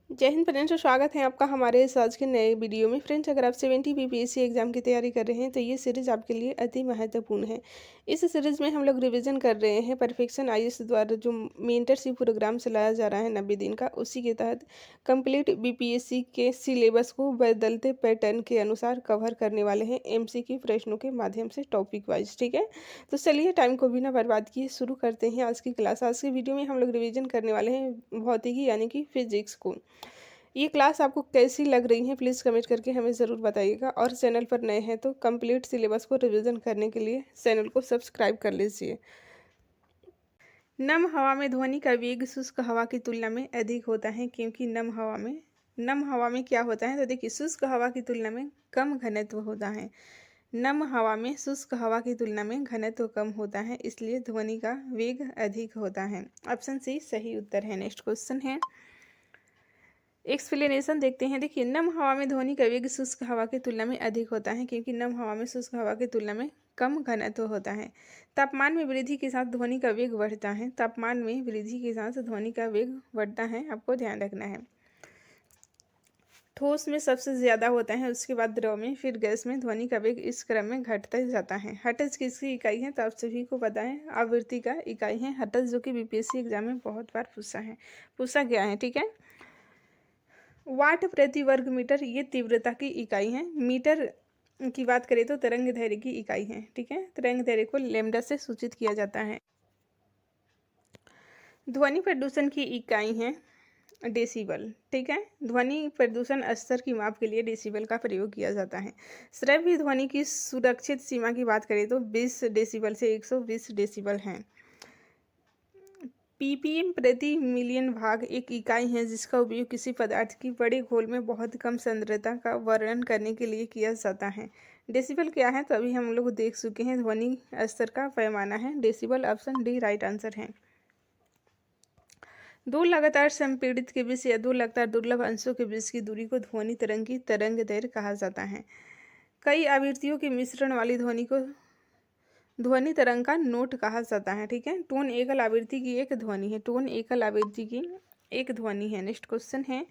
जय हिंद फ्रेंड्स और स्वागत है आपका हमारे इस आज के नए वीडियो में। फ्रेंड्स, अगर आप 70 बीपीएससी एग्जाम की तैयारी कर रहे हैं तो ये सीरीज आपके लिए अति महत्वपूर्ण है। इस सीरीज में हम लोग रिवीजन कर रहे हैं परफेक्शन आईएएस द्वारा जो मेंटरशिप प्रोग्राम चलाया जा रहा है 90 दिन का, उसी के तहत कंप्लीट बीपीएससी के सिलेबस को बदलते पैटर्न के अनुसार कवर करने वाले हैं एमसीक्यू प्रश्नों के माध्यम से टॉपिक वाइज। ठीक है, तो चलिए टाइम को बिना बर्बाद किए शुरू करते हैं आज की क्लास। आज की वीडियो में हम लोग रिवीजन करने वाले हैं भौतिकी यानी कि फिजिक्स को। ये क्लास आपको कैसी लग रही है प्लीज़ कमेंट करके हमें ज़रूर बताइएगा, और चैनल पर नए हैं तो कंप्लीट सिलेबस को रिवीजन करने के लिए चैनल को सब्सक्राइब कर लीजिए। नम हवा में ध्वनि का वेग शुष्क हवा की तुलना में अधिक होता है, क्योंकि नम हवा में क्या होता है, तो देखिए शुष्क हवा की तुलना में कम घनत्व होता है। नम हवा में शुष्क हवा की तुलना में घनत्व कम होता है, इसलिए ध्वनि का वेग अधिक होता है। ऑप्शन सी सही उत्तर है। नेक्स्ट क्वेश्चन है, एक्सप्लेनेशन देखते हैं। देखिए, नम हवा में ध्वनि का वेग शुष्क हवा की तुलना में अधिक होता है, क्योंकि नम हवा में शुष्क हवा की तुलना में कम घनत्व होता है। तापमान में वृद्धि के साथ ध्वनि का वेग बढ़ता है। तापमान में वृद्धि के साथ ध्वनि का वेग बढ़ता है, आपको ध्यान रखना है। ठोस में सबसे ज़्यादा होता है, उसके बाद द्रव में, फिर गैस में ध्वनि का वेग इस क्रम में घटता जाता है। हर्ट्ज किसकी इकाई है, तो आप सभी को पता है आवृत्ति का इकाई है हर्ट्ज, जो कि बीपीएससी एग्जाम में बहुत बार पूछा गया है। ठीक है, वाट प्रति वर्ग मीटर ये तीव्रता की इकाई है। मीटर की बात करें तो तरंग दैर्घ्य की इकाई है। ठीक है, तरंग दैर्घ्य को लैम्डा से सूचित किया जाता है। ध्वनि प्रदूषण की इकाई है डेसिबल। ठीक है, ध्वनि प्रदूषण स्तर की माप के लिए डेसिबल का प्रयोग किया जाता है। श्रव्य ध्वनि की सुरक्षित सीमा की बात करें तो 20 डेसिबल से 120 डेसिबल है। पीपीएम प्रति मिलियन भाग एक इकाई है जिसका उपयोग किसी पदार्थ की बड़े घोल में बहुत कम सांद्रता का वर्णन करने के लिए किया जाता है। डेसिबल क्या है, तो अभी हम लोग देख चुके हैं, ध्वनि स्तर का पैमाना है decibel. Option D right answer है। दो लगातार संपीड़ित के बीच या दो लगातार दुर्लभ अंशों के बीच की दूरी को ध्वनि तरंग की तरंग दैर्घ्य कहा जाता है। कई आवृत्तियों के मिश्रण वाली ध्वनि को ध्वनि तरंग का नोट कहा जाता है। ठीक है, टोन एकल आवृत्ति की एक ध्वनि है। टोन एकल आवृत्ति की एक ध्वनि है। नेक्स्ट क्वेश्चन है,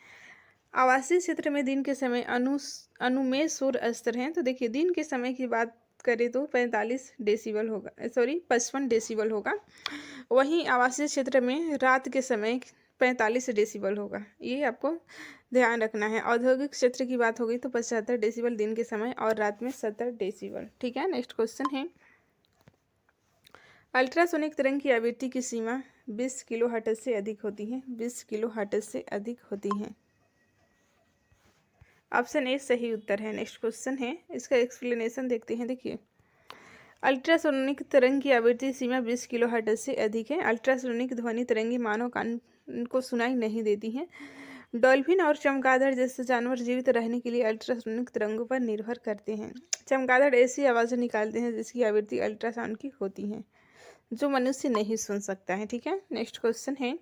आवासीय क्षेत्र में दिन के समय अनुमेय शोर स्तर है। तो देखिए, दिन के समय की बात करें तो 45 डेसिबल होगा, 55 डेसिबल होगा। वहीं आवासीय क्षेत्र में रात के समय 45 डेसिबल होगा, ये आपको ध्यान रखना है। औद्योगिक क्षेत्र की बात होगी तो 75 डेसिबल दिन के समय और रात में 70 डेसिबल। ठीक है, नेक्स्ट क्वेश्चन है, अल्ट्रासोनिक तरंग की आवृत्ति की सीमा 20 किलो हर्ट्ज से अधिक होती है। 20 किलो हर्ट्ज से अधिक होती है। ऑप्शन ए सही उत्तर है। नेक्स्ट क्वेश्चन है, इसका एक्सप्लेनेशन देखते हैं। देखिए, अल्ट्रासोनिक तरंग की आवृत्ति सीमा 20 किलो हर्ट्ज से अधिक है। अल्ट्रासोनिक ध्वनि तरंगे मानव कान को सुनाई नहीं देती हैं। डॉल्फिन और चमगादड़ जैसे जानवर जीवित रहने के लिए अल्ट्रासोनिक तरंगों पर निर्भर करते हैं। चमगादड़ ऐसी आवाज़ें निकालते हैं जिसकी आवृत्ति अल्ट्रासाउंड की होती है, जो मनुष्य नहीं सुन सकता है। ठीक है, नेक्स्ट क्वेश्चन है,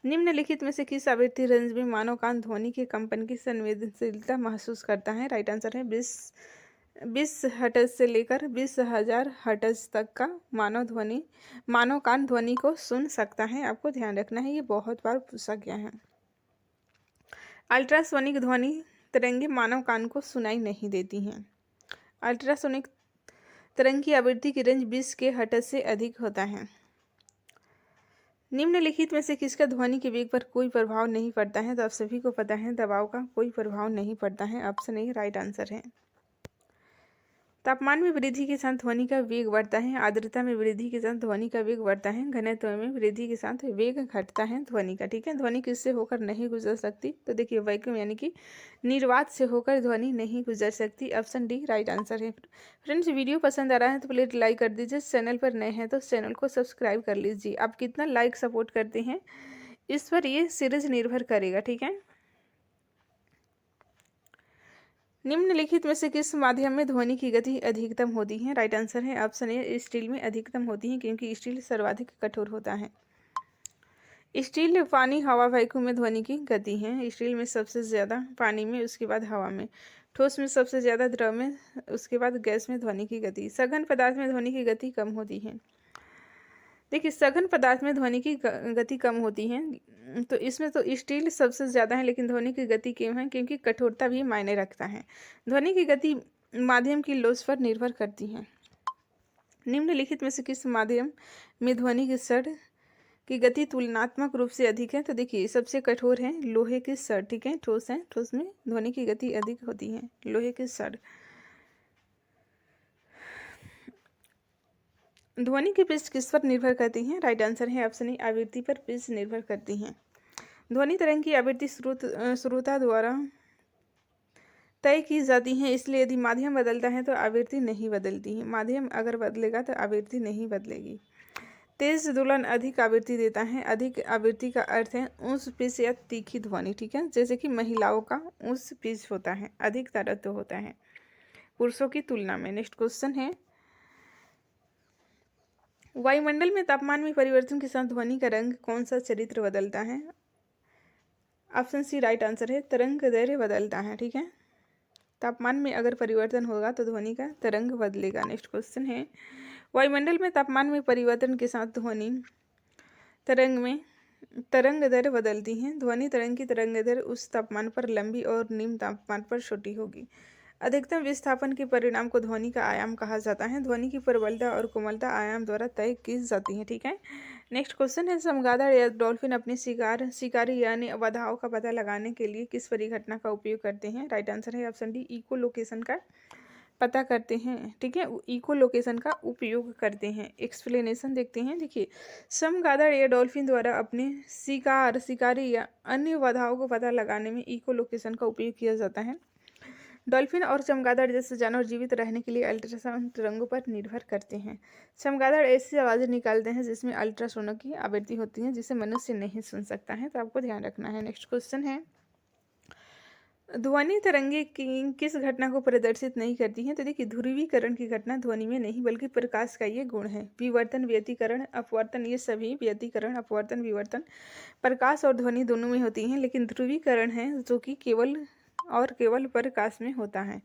निम्नलिखित में से किस आवृत्ति रेंज में मानव कान ध्वनि के कंपन की संवेदनशीलता महसूस करता है। राइट आंसर है 20 हर्ट्ज से लेकर 20,000 हर्ट्ज तक का मानव कान ध्वनि को सुन सकता है। आपको ध्यान रखना है, ये बहुत बार पूछा गया है। अल्ट्रासोनिक ध्वनि तरंगे मानव कान को सुनाई नहीं देती हैं। अल्ट्रासोनिक तरंग की आवृत्ति की रेंज 20 के हर्ट्ज से अधिक होता है। निम्नलिखित में से किसका ध्वनि के वेग पर कोई प्रभाव नहीं पड़ता है, तो आप सभी को पता है दबाव का कोई प्रभाव नहीं पड़ता है। ऑप्शन ए राइट आंसर है। तापमान में वृद्धि के साथ ध्वनि का वेग बढ़ता है। आर्द्रता में वृद्धि के साथ ध्वनि का वेग बढ़ता है। घनत्व में वृद्धि के साथ वेग घटता है ध्वनि का। ठीक है, ध्वनि किससे होकर नहीं गुजर सकती, तो देखिए वैक्यूम यानी कि निर्वात से होकर ध्वनि नहीं गुजर सकती। ऑप्शन डी राइट आंसर है। फ्रेंड्स, वीडियो पसंद आ रहा है तो प्लीज लाइक कर दीजिए। चैनल पर नए हैं तो चैनल को सब्सक्राइब कर लीजिए। आप कितना लाइक सपोर्ट करते हैं इस पर ये सीरीज निर्भर करेगा। ठीक है, निम्नलिखित में से किस माध्यम में ध्वनि की गति अधिकतम होती है। राइट आंसर है ऑप्शन ए स्टील में अधिकतम होती है, क्योंकि स्टील सर्वाधिक कठोर होता है। स्टील, पानी, हवा, वैक्यूम में ध्वनि की गति है। स्टील में सबसे ज़्यादा, पानी में, उसके बाद हवा में, ठोस में सबसे ज़्यादा, द्रव में, उसके बाद गैस में ध्वनि की गति। सघन पदार्थ में ध्वनि की गति कम होती है। देखिए सघन पदार्थ में ध्वनि की गति कम होती है, तो इसमें तो स्टील सबसे ज़्यादा है, लेकिन ध्वनि की गति कम है क्योंकि कठोरता भी मायने रखता है। ध्वनि की गति माध्यम की लोच पर निर्भर करती है। निम्नलिखित में से किस माध्यम में ध्वनि की सड़ की गति तुलनात्मक रूप से अधिक है? तो देखिए सबसे कठोर है लोहे की सड़, ठीक है, ठोस है, ठोस में ध्वनि की गति अधिक होती है, लोहे की सड़। ध्वनि की पिच किस पर निर्भर करती है? राइट आंसर है ऑप्शन ए, आवृत्ति पर पिच निर्भर करती है। ध्वनि तरंग की आवृत्ति श्रोता द्वारा तय की जाती है, इसलिए यदि माध्यम बदलता है तो आवृत्ति नहीं बदलती है। माध्यम अगर बदलेगा तो आवृत्ति नहीं बदलेगी। तेज दोलन अधिक आवृत्ति देता है। अधिक आवृत्ति का अर्थ है ऊंच पिच या तीखी ध्वनि, ठीक है, जैसे कि महिलाओं का ऊंच पिच होता है, अधिक तरत्व होता है पुरुषों की तुलना में। नेक्स्ट क्वेश्चन है, वायुमंडल में तापमान में परिवर्तन के साथ ध्वनि का रंग कौन सा चरित्र बदलता है? ऑप्शन सी राइट आंसर है, तरंग दैर्घ्य बदलता है, ठीक है। तापमान में अगर परिवर्तन होगा तो ध्वनि का तरंग बदलेगा। नेक्स्ट क्वेश्चन है, वायुमंडल में तापमान में परिवर्तन के साथ ध्वनि तरंग दैर्घ्य बदलती है। ध्वनि तरंग की तरंग दैर्घ्य उस तापमान पर लंबी और निम्न तापमान पर छोटी होगी। अधिकतम विस्थापन के परिणाम को ध्वनि का आयाम कहा जाता है। ध्वनि की प्रबलता और कोमलता आयाम द्वारा तय की जाती है, ठीक है। नेक्स्ट क्वेश्चन है, चमगादड़ या डॉल्फिन अपने शिकारी यानी बाधाओं का पता लगाने के लिए किस परिघटना का उपयोग करते हैं? राइट आंसर है ऑप्शन डी, इको लोकेशन का पता करते हैं, ठीक है, इको लोकेशन का उपयोग करते हैं। एक्सप्लेनेशन देखते हैं। देखिए चमगादड़ या डॉल्फिन द्वारा अपने शिकारी या अन्य बाधाओं को पता लगाने में इको लोकेशन का उपयोग किया जाता है। डॉल्फिन और चमगादड़ जैसे जानवर जीवित रहने के लिए अल्ट्रासाउंड तरंगों पर निर्भर करते हैं। चमगादड़ ऐसी आवाज़ें निकालते हैं जिसमें अल्ट्रासोनो की आवृत्ति होती है, जिसे मनुष्य नहीं सुन सकता है, तो आपको ध्यान रखना है। नेक्स्ट क्वेश्चन है, ध्वनि तरंगे किस घटना को प्रदर्शित नहीं करती हैं? तो देखिए ध्रुवीकरण की घटना ध्वनि में नहीं बल्कि प्रकाश का ये गुण है। विवर्तन, व्यतिकरण, अपवर्तन, ये सभी व्यतिकरण, अपवर्तन, विवर्तन प्रकाश और ध्वनि दोनों में होती हैं, लेकिन ध्रुवीकरण है जो कि केवल प्रकाश में होता है।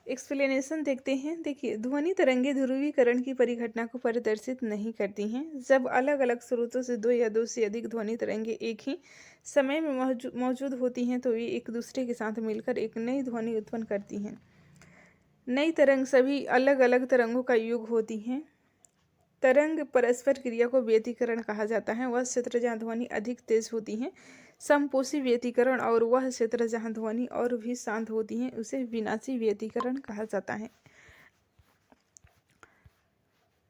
एक्सप्लेनेशन देखते हैं। देखिए ध्वनि तरंगे ध्रुवीकरण की परिघटना को प्रदर्शित नहीं करती हैं। जब अलग अलग स्रोतों से दो या दो से अधिक ध्वनि तरंगे एक ही समय में मौजूद होती हैं तो वे एक दूसरे के साथ मिलकर एक नई ध्वनि उत्पन्न करती हैं। नई तरंग सभी अलग अलग तरंगों का योग होती हैं। तरंग परस्पर क्रिया को व्यतिकरण कहा जाता है। वह क्षेत्र जहाँ ध्वनि अधिक तेज होती है समपोषी व्यतिकरण, और वह क्षेत्र जहाँ ध्वनि और भी शांत होती है उसे विनाशी व्यतिकरण कहा जाता है।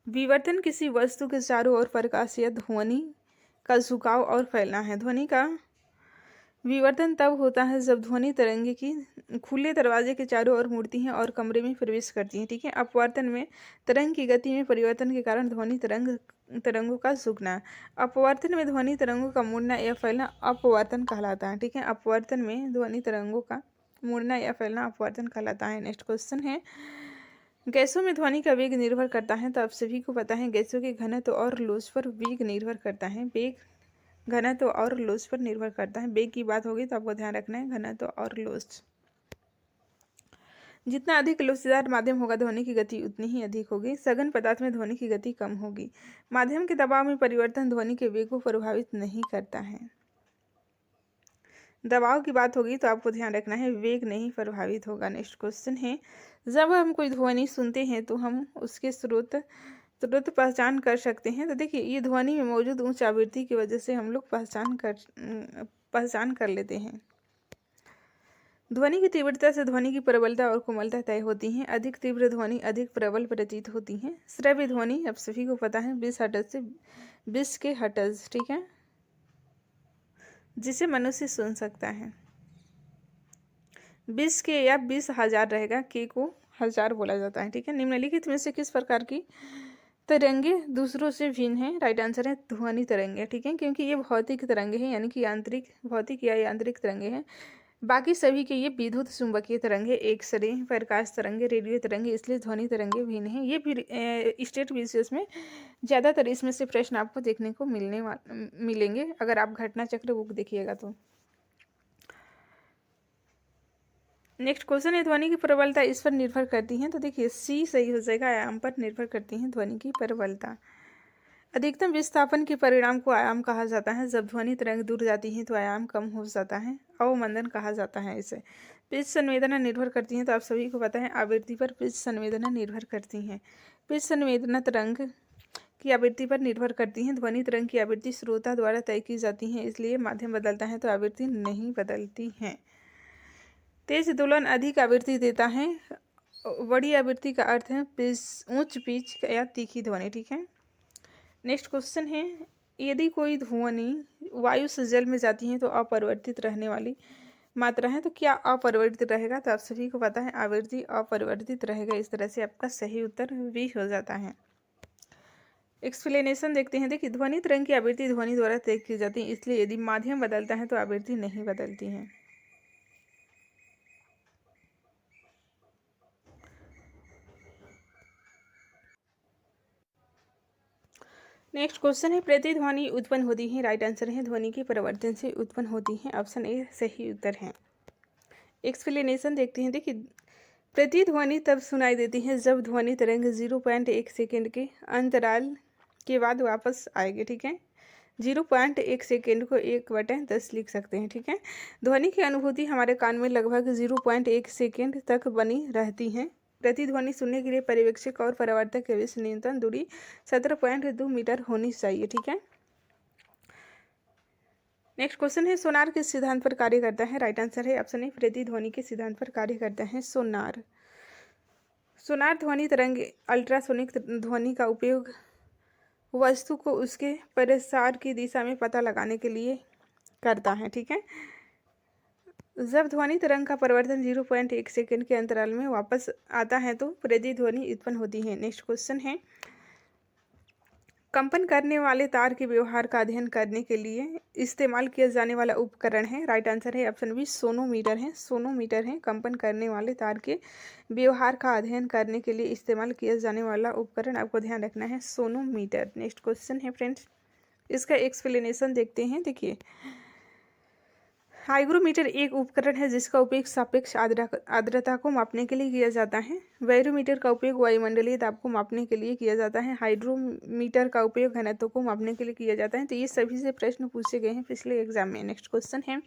विवर्तन किसी वस्तु के चारों ओर प्रकाश या ध्वनि का झुकाव और फैलना है। ध्वनि का विवर्तन तब होता है जब ध्वनि तरंगे की खुले दरवाजे के चारों ओर मुड़ती हैं और कमरे में प्रवेश करती हैं, ठीक है। अपवर्तन में तरंग की गति में परिवर्तन के कारण ध्वनि तरंगों का झुकना। अपवर्तन में ध्वनि तरंगों का मुड़ना या फैलना अपवर्तन कहलाता है, ठीक है। अपवर्तन में ध्वनि तरंगों का मुड़ना या फैलना अपवर्तन कहलाता है। नेक्स्ट क्वेश्चन है, गैसों में ध्वनि का वेग निर्भर करता है। तो आप सभी को पता है गैसों के घनत्व और लोच पर वेग निर्भर करता है। वेग घनत्व और लोच पर निर्भर करता है। वेग की बात होगी तो आपको ध्यान रखना है घनत्व और लोच। जितना अधिक लोचदार माध्यम होगा ध्वनि की गति उतनी ही अधिक होगी। सघन पदार्थ में ध्वनि की गति कम होगी। माध्यम के दबाव में परिवर्तन ध्वनि के वेग को प्रभावित नहीं करता है। दबाव की बात होगी तो आपको ध्यान रखना है वेग नहीं प्रभावित होगा। नेक्स्ट क्वेश्चन है, जब हम कोई ध्वनि सुनते हैं तो हम उसके स्रोत तुरंत पहचान कर सकते हैं। तो देखिए ये ध्वनि में मौजूद उच्च आवृत्ति की वजह से हम लोग पहचान कर लेते हैं। ध्वनि की तीव्रता से ध्वनि की प्रबलता और कोमलता तय होती हैं। अधिक तीव्र ध्वनि अधिक प्रबल प्रतीत होती हैं। श्रव्य ध्वनि आप सभी को पता है 20 हर्ट्ज से 20 के हर्ट्ज, ठीक है, जिसे मनुष्य सुन सकता है। 20 के या 20,000 रहेगा, के को हजार बोला जाता है, ठीक है। निम्नलिखित में से किस प्रकार की तरंगे दूसरों से भिन्न है? राइट आंसर है ध्वनि तरंगे, ठीक है, क्योंकि ये भौतिक तरंगे हैं, यानी कि भौतिक या यांत्रिक तरंगे हैं। बाकी सभी के ये विद्युत चुंबकीय तरंगे, एक्सरे, प्रकाश तरंगे, रेडियो तरंगे, इसलिए ध्वनि तरंगे भिन्न हैं। ये फिर स्टेट विशेष में ज़्यादातर इसमें से प्रश्न आपको देखने को मिलेंगे अगर आप घटना चक्र बुक देखिएगा तो। नेक्स्ट क्वेश्चन है, ध्वनि की प्रबलता इस पर निर्भर करती है। तो देखिए सी सही हो जाएगा, आयाम पर निर्भर करती है ध्वनि की प्रबलता। अधिकतम विस्थापन के परिणाम को आयाम कहा जाता है। जब ध्वनि तरंग दूर जाती है तो आयाम कम हो जाता है, अवमंदन कहा जाता है इसे। पिच संवेदना निर्भर करती है, तो आप सभी को पता है आवृत्ति पर पिच संवेदना निर्भर करती हैं। पिच संवेदना तरंग की आवृत्ति पर निर्भर करती हैं। ध्वनि तरंग की आवृत्ति श्रोता द्वारा तय की जाती है, इसलिए माध्यम बदलता है तो आवृत्ति नहीं बदलती है। तेज दोलन अधिक आवृत्ति देता है। बड़ी आवृत्ति का अर्थ है उच्च पिच या तीखी ध्वनि, ठीक है। नेक्स्ट क्वेश्चन है, यदि कोई ध्वनि वायु से जल में जाती है तो अपरिवर्तित रहने वाली मात्रा है, तो क्या अपरिवर्तित रहेगा? तो आप सभी को पता है आवृत्ति अपरिवर्तित रहेगा। इस तरह से आपका सही उत्तर भी हो जाता है। एक्सप्लेनेशन देखते हैं। देखिए, ध्वनि तरंग की आवृत्ति ध्वनि द्वारा तय की जाती है, इसलिए यदि माध्यम बदलता है तो आवृत्ति नहीं बदलती है। नेक्स्ट क्वेश्चन है, प्रतिध्वनि उत्पन्न होती है। राइट आंसर है ध्वनि के परिवर्तन से उत्पन्न होती है। ऑप्शन ए सही उत्तर है। एक्सप्लेनेशन देखते हैं। देखिए, प्रतिध्वनि तब सुनाई देती है जब ध्वनि तरंग 0.1 सेकेंड के अंतराल के बाद वापस आएगी, ठीक है। 0.1 सेकेंड को 1/10 लिख सकते हैं, ठीक है। ध्वनि की अनुभूति हमारे कान में लगभग 0.1 सेकेंड तक बनी रहती है। प्रतिध्वनि सुनने के लिए पर्यवेक्षक और परावर्तक के बीच न्यूनतम दूरी 17.2 मीटर होनी चाहिए, ठीक है। नेक्स्ट क्वेश्चन है, सोनार किस सिद्धांत पर कार्य करता है? राइट आंसर है ऑप्शन ए प्रतिध्वनि के सिद्धांत पर कार्य करता है सोनार। सोनार ध्वनि तरंग अल्ट्रासोनिक ध्वनि का उपयोग वस्तु को उसके प्रसार की दिशा में पता लगाने के लिए करता है, ठीक है। जब ध्वनि तरंग का परिवर्तन 0.1 सेकेंड के अंतराल में वापस आता है तो प्रतिध्वनि उत्पन्न होती है। नेक्स्ट क्वेश्चन है, कंपन करने वाले तार के व्यवहार का अध्ययन करने के लिए इस्तेमाल किया जाने वाला उपकरण है। राइट आंसर है ऑप्शन बी सोनोमीटर है। सोनोमीटर है कंपन करने वाले तार के व्यवहार का अध्ययन करने के लिए इस्तेमाल किया जाने वाला उपकरण, आपको ध्यान रखना है सोनोमीटर। नेक्स्ट क्वेश्चन है फ्रेंड्स, इसका एक्सप्लेनेशन देखते हैं। देखिए, हाइग्रोमीटर एक उपकरण है जिसका उपयोग सापेक्ष आर्द्रता को मापने के लिए किया जाता है। बैरोमीटर का उपयोग वायुमंडलीय दाब को मापने के लिए किया जाता है। हाइड्रोमीटर का उपयोग घनत्व को मापने के लिए किया जाता है। तो ये सभी से प्रश्न पूछे गए हैं पिछले एग्जाम में। नेक्स्ट क्वेश्चन है,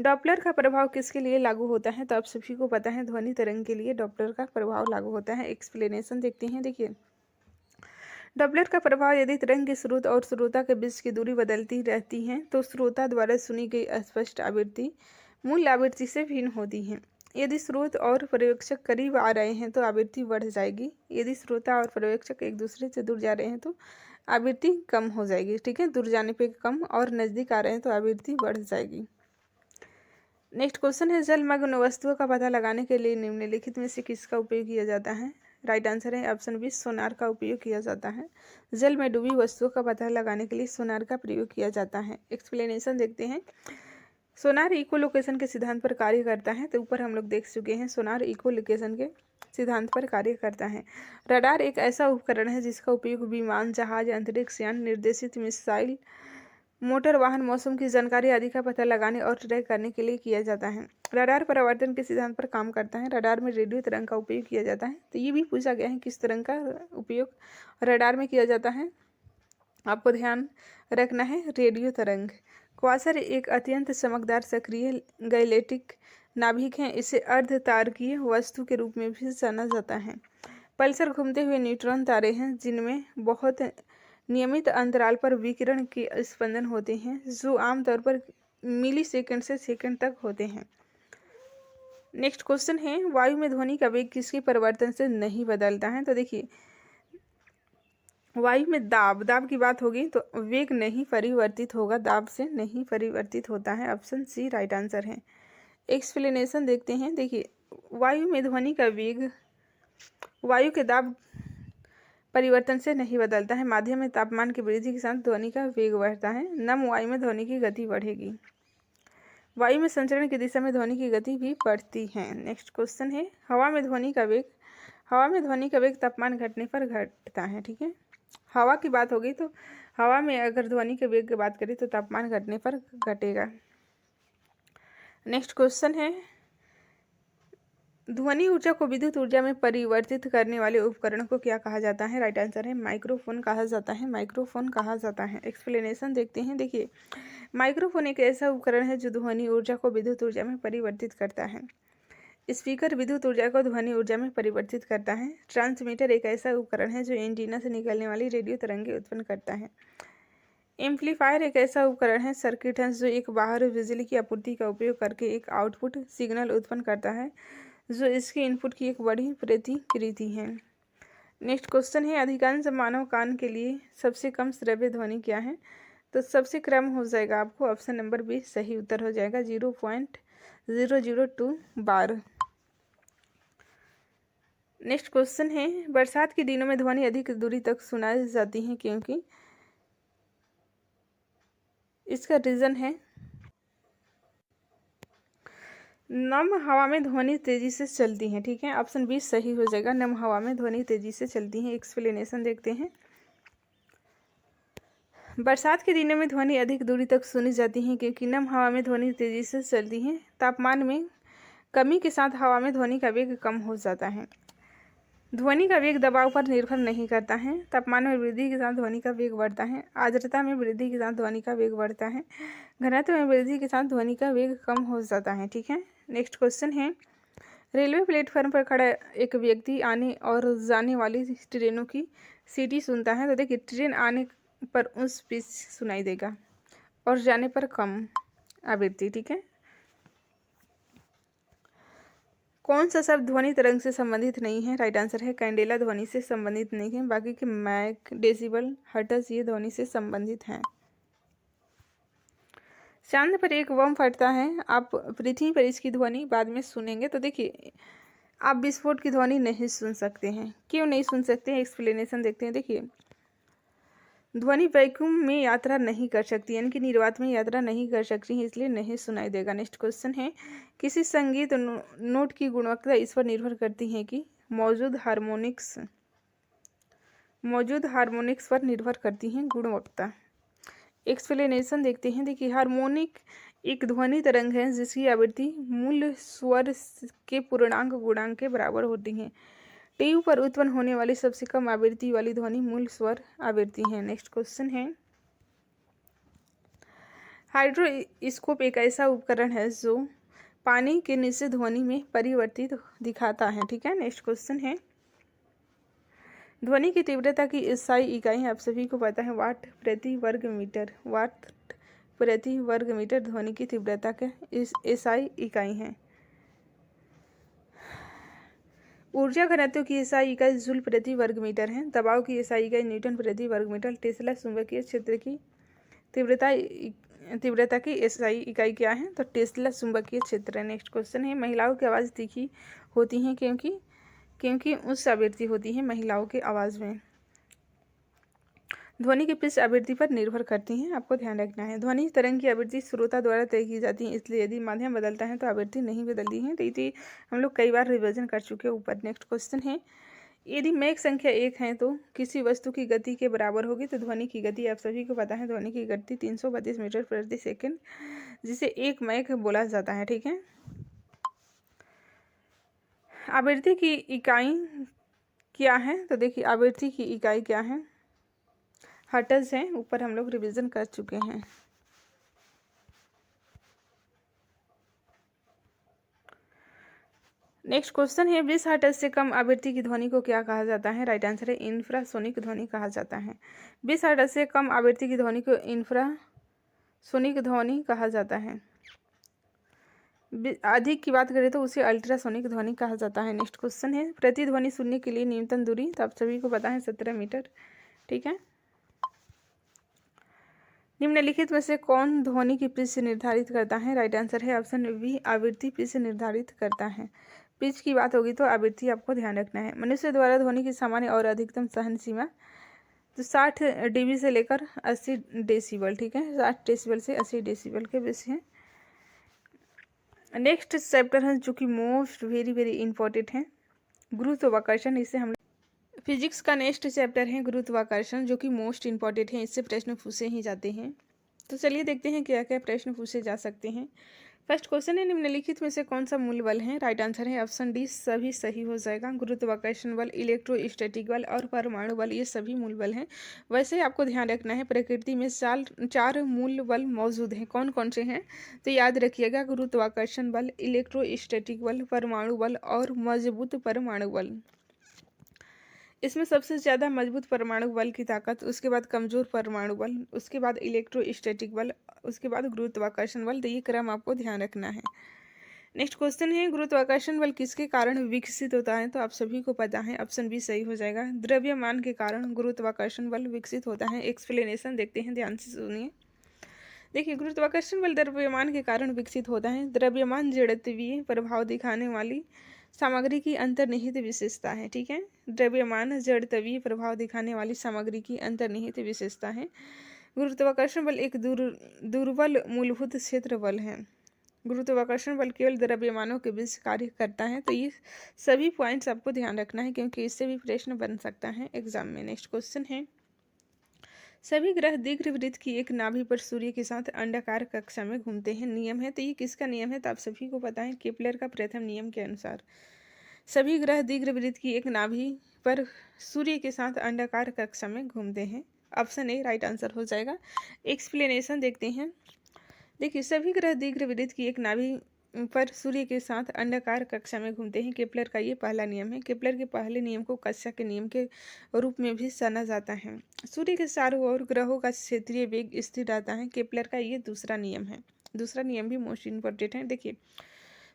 डॉपलर का प्रभाव किसके लिए लागू होता है? तो आप सभी को पता है ध्वनि तरंग के लिए डॉपलर का प्रभाव लागू होता है। एक्सप्लेनेशन देखते हैं। देखिए, डॉपलर का प्रभाव यदि तरंग के स्रोत और श्रोता के बीच की दूरी बदलती रहती है तो श्रोता द्वारा सुनी गई अस्पष्ट आवृत्ति मूल आवृत्ति से भिन्न होती है। यदि स्रोत और पर्यवेक्षक करीब आ रहे हैं तो आवृत्ति बढ़ जाएगी। यदि श्रोता और पर्यवेक्षक एक दूसरे से दूर जा रहे हैं तो आवृत्ति कम हो जाएगी, ठीक है। दूर जाने पे कम और नज़दीक आ रहे हैं तो आवृत्ति बढ़ जाएगी। नेक्स्ट क्वेश्चन है, जलमग्न वस्तुओं का पता लगाने के लिए निम्नलिखित में से किसका उपयोग किया जाता है? राइट आंसर है ऑप्शन बी सोनार का उपयोग किया जाता है। जल में डूबी वस्तुओं का पता लगाने के लिए सोनार का प्रयोग किया जाता है। एक्सप्लेनेशन देखते हैं। सोनार इको लोकेशन के सिद्धांत पर कार्य करता है। तो ऊपर हम लोग देख चुके हैं सोनार इको लोकेशन के सिद्धांत पर कार्य करता है। रडार एक ऐसा उपकरण है जिसका उपयोग विमान, जहाज, अंतरिक्ष यान, निर्देशित मिसाइल, मोटर वाहन, मौसम की जानकारी आदि का पता लगाने और ट्रैक करने के लिए किया जाता है। रडार परावर्तन के सिद्धांत पर काम करता है। रडार में रेडियो तरंग का उपयोग किया जाता है। तो ये भी पूछा गया है किस तरंग का उपयोग रडार में किया जाता है, आपको ध्यान रखना है रेडियो तरंग। क्वासर एक अत्यंत चमकदार सक्रिय गैलेक्टिक नाभिक है। इसे अर्ध तारकीय वस्तु के रूप में भी जाना जाता है। पल्सर घूमते हुए न्यूट्रॉन तारे हैं जिनमें बहुत नियमित अंतराल पर विकिरण के स्पंदन होते हैं जो आमतौर पर मिली सेकेंड से सेकेंड तक होते हैं। नेक्स्ट क्वेश्चन है, वायु में ध्वनि का वेग किसके परिवर्तन से नहीं बदलता है? तो देखिए, वायु में दाब की बात होगी तो वेग नहीं परिवर्तित होगा, दाब से नहीं परिवर्तित होता है। ऑप्शन सी राइट आंसर है। एक्सप्लेनेशन देखते हैं। देखिए, वायु में ध्वनि का वेग वायु के दाब परिवर्तन से नहीं बदलता है। माध्यम में तापमान की वृद्धि के साथ ध्वनि का वेग बढ़ता है। नम वायु में ध्वनि की गति बढ़ेगी। वायु में संचरण की दिशा में ध्वनि की गति भी बढ़ती है। नेक्स्ट क्वेश्चन है, हवा में ध्वनि का वेग तापमान घटने पर घटता है, ठीक है। हवा की बात होगी तो हवा में अगर ध्वनि के वेग की बात करें तो तापमान घटने पर घटेगा। नेक्स्ट क्वेश्चन है, ध्वनि ऊर्जा को विद्युत ऊर्जा में परिवर्तित करने वाले उपकरण को क्या कहा जाता है? राइट आंसर है माइक्रोफोन कहा जाता है, माइक्रोफोन कहा जाता है। एक्सप्लेनेशन देखते हैं। देखिए, माइक्रोफोन एक ऐसा उपकरण है जो ध्वनि ऊर्जा को विद्युत ऊर्जा में परिवर्तित करता है। स्पीकर विद्युत ऊर्जा को ध्वनि ऊर्जा में परिवर्तित करता है। ट्रांसमीटर एक ऐसा उपकरण है जो एंटीना से निकलने वाली रेडियो तरंगें उत्पन्न करता है। एम्पलीफायर एक ऐसा उपकरण है, सर्किट है, जो एक बाहरी बिजली की आपूर्ति का उपयोग करके एक आउटपुट सिग्नल उत्पन्न करता है जो इसके इनपुट की एक बड़ी प्रतिकृति है। नेक्स्ट क्वेश्चन है, अधिकांश मानव कान के लिए सबसे कम श्रव्य ध्वनि क्या है? तो सबसे कम हो जाएगा आपको ऑप्शन नंबर बी सही उत्तर हो जाएगा 0.002 बार। नेक्स्ट क्वेश्चन है, बरसात के दिनों में ध्वनि अधिक दूरी तक सुनाई जाती है क्योंकि इसका रीजन है नम हवा में ध्वनि तेजी से चलती है। ठीक है, ऑप्शन बी सही हो जाएगा, नम हवा में ध्वनि तेजी से चलती है। एक्सप्लेनेशन देखते हैं। बरसात के दिनों में ध्वनि अधिक दूरी तक सुनी जाती है क्योंकि नम हवा में ध्वनि तेजी से चलती है। तापमान में कमी के साथ हवा में ध्वनि का वेग कम हो जाता है। ध्वनि का वेग दबाव पर निर्भर नहीं करता है। तापमान में वृद्धि के साथ ध्वनि का वेग बढ़ता है। आर्द्रता में वृद्धि के साथ ध्वनि का वेग बढ़ता है। घनत्व में वृद्धि के साथ ध्वनि का वेग कम हो जाता है। ठीक है, नेक्स्ट क्वेश्चन है, रेलवे प्लेटफॉर्म पर खड़ा एक व्यक्ति आने और जाने वाली ट्रेनों की सीटी सुनता है। तो देखिए, ट्रेन आने पर उस पिच सुनाई देगा और जाने पर कम आवृत्ति। ठीक है, कौन सा शब्द ध्वनि तरंग से संबंधित नहीं है? राइट आंसर है कैंडेला ध्वनि से संबंधित नहीं है। बाकी के मैक, डेसिबल, हर्ट्ज ये ध्वनि से संबंधित हैं। चांद पर एक बम फटता है, आप पृथ्वी पर इसकी ध्वनि बाद में सुनेंगे। तो देखिए, आप विस्फोट की ध्वनि नहीं सुन सकते हैं। क्यों नहीं सुन सकते हैं? एक्सप्लेनेशन देखते हैं। देखिए, ध्वनि वैक्यूम में यात्रा नहीं कर सकती, यानी कि निर्वात में यात्रा नहीं कर सकती है, इसलिए नहीं सुनाई देगा। नेक्स्ट क्वेश्चन है, किसी संगीत नोट की गुणवत्ता इस पर निर्भर करती है कि मौजूद हार्मोनिक्स पर निर्भर करती है गुणवत्ता। एक्सप्लेनेशन देखते हैं। देखिए, हार्मोनिक एक ध्वनि तरंग है जिसकी आवृत्ति मूल स्वर के पूर्णांक गुणांक के बराबर होती है। ट्यूब पर उत्पन्न होने वाली सबसे कम आवृत्ति वाली ध्वनि मूल स्वर आवृत्ति है। नेक्स्ट क्वेश्चन है, हाइड्रोस्कोप एक ऐसा उपकरण है जो पानी के नीचे ध्वनि में परिवर्तित दिखाता है। ठीक है, नेक्स्ट क्वेश्चन है, ध्वनि की तीव्रता की SI इकाई आप सभी को पता है वाट प्रति वर्ग मीटर। वाट प्रति वर्ग मीटर ध्वनि की तीव्रता के SI इकाई है। ऊर्जा घनत्व की SI इकाई जूल प्रति वर्ग मीटर है। दबाव की SI इकाई न्यूटन प्रति वर्ग मीटर। टेस्ला चुंबकीय क्षेत्र की तीव्रता की SI इकाई क्या है? तो टेस्ला चुंबकीय क्षेत्र है। नेक्स्ट क्वेश्चन है, महिलाओं की आवाज़ तीखी होती है क्योंकि उच्च आवृत्ति होती है महिलाओं की आवाज़ में। ध्वनि की पिच आवृत्ति पर निर्भर करती है, आपको ध्यान रखना है। ध्वनि तरंग की आवृत्ति श्रोता द्वारा तय की जाती है, इसलिए यदि माध्यम बदलता है तो आवृत्ति नहीं बदलती है। तो ये हम लोग कई बार रिविजन कर चुके हैं ऊपर। नेक्स्ट क्वेश्चन है, यदि मैक संख्या 1 है तो किसी वस्तु की गति के बराबर होगी। तो ध्वनि की गति आप सभी को पता है, ध्वनि की गति 332 मीटर प्रति सेकेंड, जिसे 1 मैक बोला जाता है। ठीक है, आवृत्ति की इकाई क्या है? तो देखिए, आवृत्ति की इकाई क्या है? हर्ट्ज है। ऊपर हम लोग रिवीजन कर चुके हैं। नेक्स्ट क्वेश्चन है, 20 हर्ट्ज से कम आवृत्ति की ध्वनि को क्या कहा जाता है? राइट आंसर है इंफ्रासोनिक ध्वनि कहा जाता है। 20 हर्ट्ज से कम आवृत्ति की ध्वनि को इंफ्रासोनिक ध्वनि कहा जाता है। अधिक की बात करें तो उसे अल्ट्रासोनिक ध्वनि कहा जाता है। नेक्स्ट क्वेश्चन है, प्रतिध्वनि सुनने के लिए न्यूनतम दूरी तो आप सभी को पता है 17 मीटर। ठीक है, निम्नलिखित में से कौन ध्वनि की पिच से निर्धारित करता है? राइट आंसर है ऑप्शन बी, आवृत्ति पिच से निर्धारित करता है। पिच की बात होगी तो आवृत्ति आपको ध्यान रखना है। मनुष्य द्वारा ध्वनि की सामान्य और अधिकतम सहन सीमा तो 60 dB से लेकर 80 डेसिबल। ठीक है, 60 डेसिबल से 80 डेसिबल के बीच है। नेक्स्ट चैप्टर है जो कि मोस्ट वेरी वेरी इंपॉर्टेंट है, गुरुत्वाकर्षण। इससे हम फिजिक्स का नेक्स्ट चैप्टर है गुरुत्वाकर्षण, जो कि मोस्ट इंपॉर्टेंट है। इससे प्रश्न पूछे ही जाते हैं। तो चलिए देखते हैं क्या क्या प्रश्न पूछे जा सकते हैं। फर्स्ट क्वेश्चन है, निम्नलिखित में से कौन सा मूल बल है? राइट आंसर है ऑप्शन डी, सभी सही हो जाएगा। गुरुत्वाकर्षण बल, इलेक्ट्रोस्टैटिक बल और परमाणु बल, ये सभी मूल बल हैं। वैसे ही आपको ध्यान रखना है, प्रकृति में चार मूल बल मौजूद हैं। कौन कौन से हैं तो याद रखिएगा, गुरुत्वाकर्षण बल, इलेक्ट्रोस्टैटिक बल, परमाणु बल और मजबूत परमाणु बल। इसमें सबसे ज़्यादा मजबूत परमाणु बल की ताकत, उसके बाद कमज़ोर परमाणु बल, उसके बाद इलेक्ट्रोस्टैटिक बल, उसके बाद गुरुत्वाकर्षण बल। तो ये क्रम आपको ध्यान रखना है। नेक्स्ट क्वेश्चन है, गुरुत्वाकर्षण बल किसके कारण विकसित होता है? तो आप सभी को पता है, ऑप्शन बी सही हो जाएगा। द्रव्यमान के कारण गुरुत्वाकर्षण बल विकसित होता है। एक्सप्लेनेशन देखते हैं, ध्यान से सुनिए। देखिए, गुरुत्वाकर्षण बल द्रव्यमान के कारण विकसित होता है। द्रव्यमान जड़त्वीय प्रभाव दिखाने वाली सामग्री की अंतर्निहित विशेषता है। ठीक है, द्रव्यमान जड़त्वीय प्रभाव दिखाने वाली सामग्री की अंतर्निहित विशेषता है। गुरुत्वाकर्षण बल एक दुर्बल मूलभूत क्षेत्र बल है। गुरुत्वाकर्षण बल केवल द्रव्यमानों के बीच कार्य करता है। तो ये सभी पॉइंट्स आपको ध्यान रखना है, क्योंकि इससे भी प्रश्न बन सकता है एग्जाम में। नेक्स्ट क्वेश्चन है, सभी ग्रह दीर्घवृत्त की एक नाभि पर सूर्य के साथ अंडाकार कक्षा में घूमते हैं। नियम है, तो ये किसका नियम है? तो आप सभी को पता है, केपलर का प्रथम नियम के अनुसार सभी ग्रह दीर्घवृत्त की एक नाभि पर सूर्य के साथ अंडाकार कक्षा में घूमते हैं। ऑप्शन ए राइट आंसर हो जाएगा। एक्सप्लेनेशन देखते हैं। देखिए, सभी ग्रह दीर्घवृत्त की एक नाभि पर सूर्य के साथ अंडाकार कक्षा में घूमते हैं। केपलर का ये पहला नियम है। केपलर के पहले नियम को कक्षा के नियम के रूप में भी जाना जाता है। सूर्य के चारों ओर ग्रहों का क्षेत्रीय वेग स्थिर रहता है। केपलर का ये दूसरा नियम है। दूसरा नियम भी मोस्ट इम्पोर्टेंट है। देखिए,